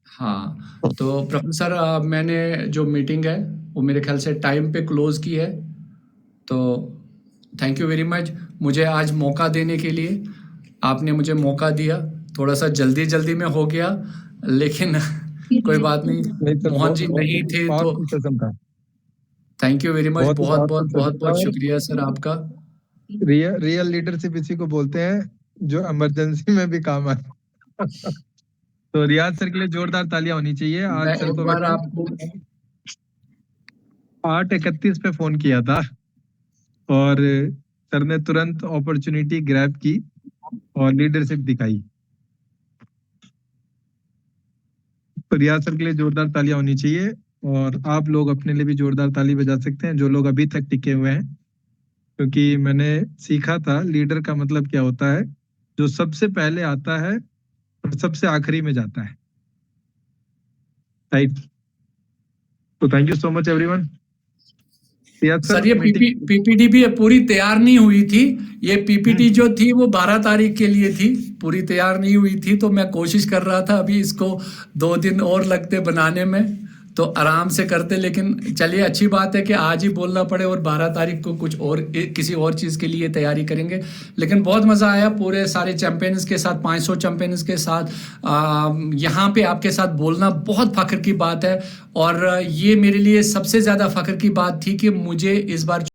हाँ, तो प्रफुल्ल सर, मैंने जो मीटिंग है वो मेरे ख्याल से टाइम पे क्लोज़ की है. तो थैंक यू वेरी मच मुझे आज मौका देने के लिए. आपने मुझे मौका दिया, थोड़ा सा जल्दी में हो गया, लेकिन कोई बात नहीं.
सर,
मोहन जी नहीं थे तो
powerful session था.
Thank you very much.
बहुत ही
बहुत
powerful
बहुत
session
बहुत
था.
बहुत शुक्रिया सर आपका.
रियल लीडरशिप इसी को बोलते हैं जो इमरजेंसी में भी काम आए. तो रियाज सर के लिए जोरदार तालियां होनी चाहिए.
मैं
आज सर
एक
को
बार
मैंने
आपको
8:31 पे फोन किया था और सर ने तुरंत अपॉर्चुनिटी ग्रैब की और लीडरशिप दिखाई. तो रियाज सर के लिए जोरदार तालियां होनी चाहिए और आप लोग अपने लिए भी जोरदार ताली बजा सकते हैं जो लोग अभी तक टिके हुए हैं, क्योंकि मैंने सीखा था लीडर का मतलब क्या होता है, जो सबसे पहले आता है और सबसे आखिरी में जाता है. राइट. तो thank you so much everyone.
Sir, ये पीपीटी भी पूरी तैयार नहीं हुई थी. ये पीपीटी जो थी वो 12 तारीख के लिए थी, पूरी तैयार नहीं हुई थी. तो मैं कोशिश कर रहा था, अभी इसको 2 दिन और लगते बनाने में, तो आराम से करते. लेकिन चलिए, अच्छी बात है कि आज ही बोलना पड़े और 12 तारीख को कुछ और किसी और चीज़ के लिए तैयारी करेंगे. लेकिन बहुत मज़ा आया पूरे सारे चैंपियंस के साथ, 500 चैंपियंस के साथ यहाँ पे आपके साथ बोलना बहुत फ़ख्र की बात है. और ये मेरे लिए सबसे ज़्यादा फ़ख्र की बात थी कि मुझे इस बार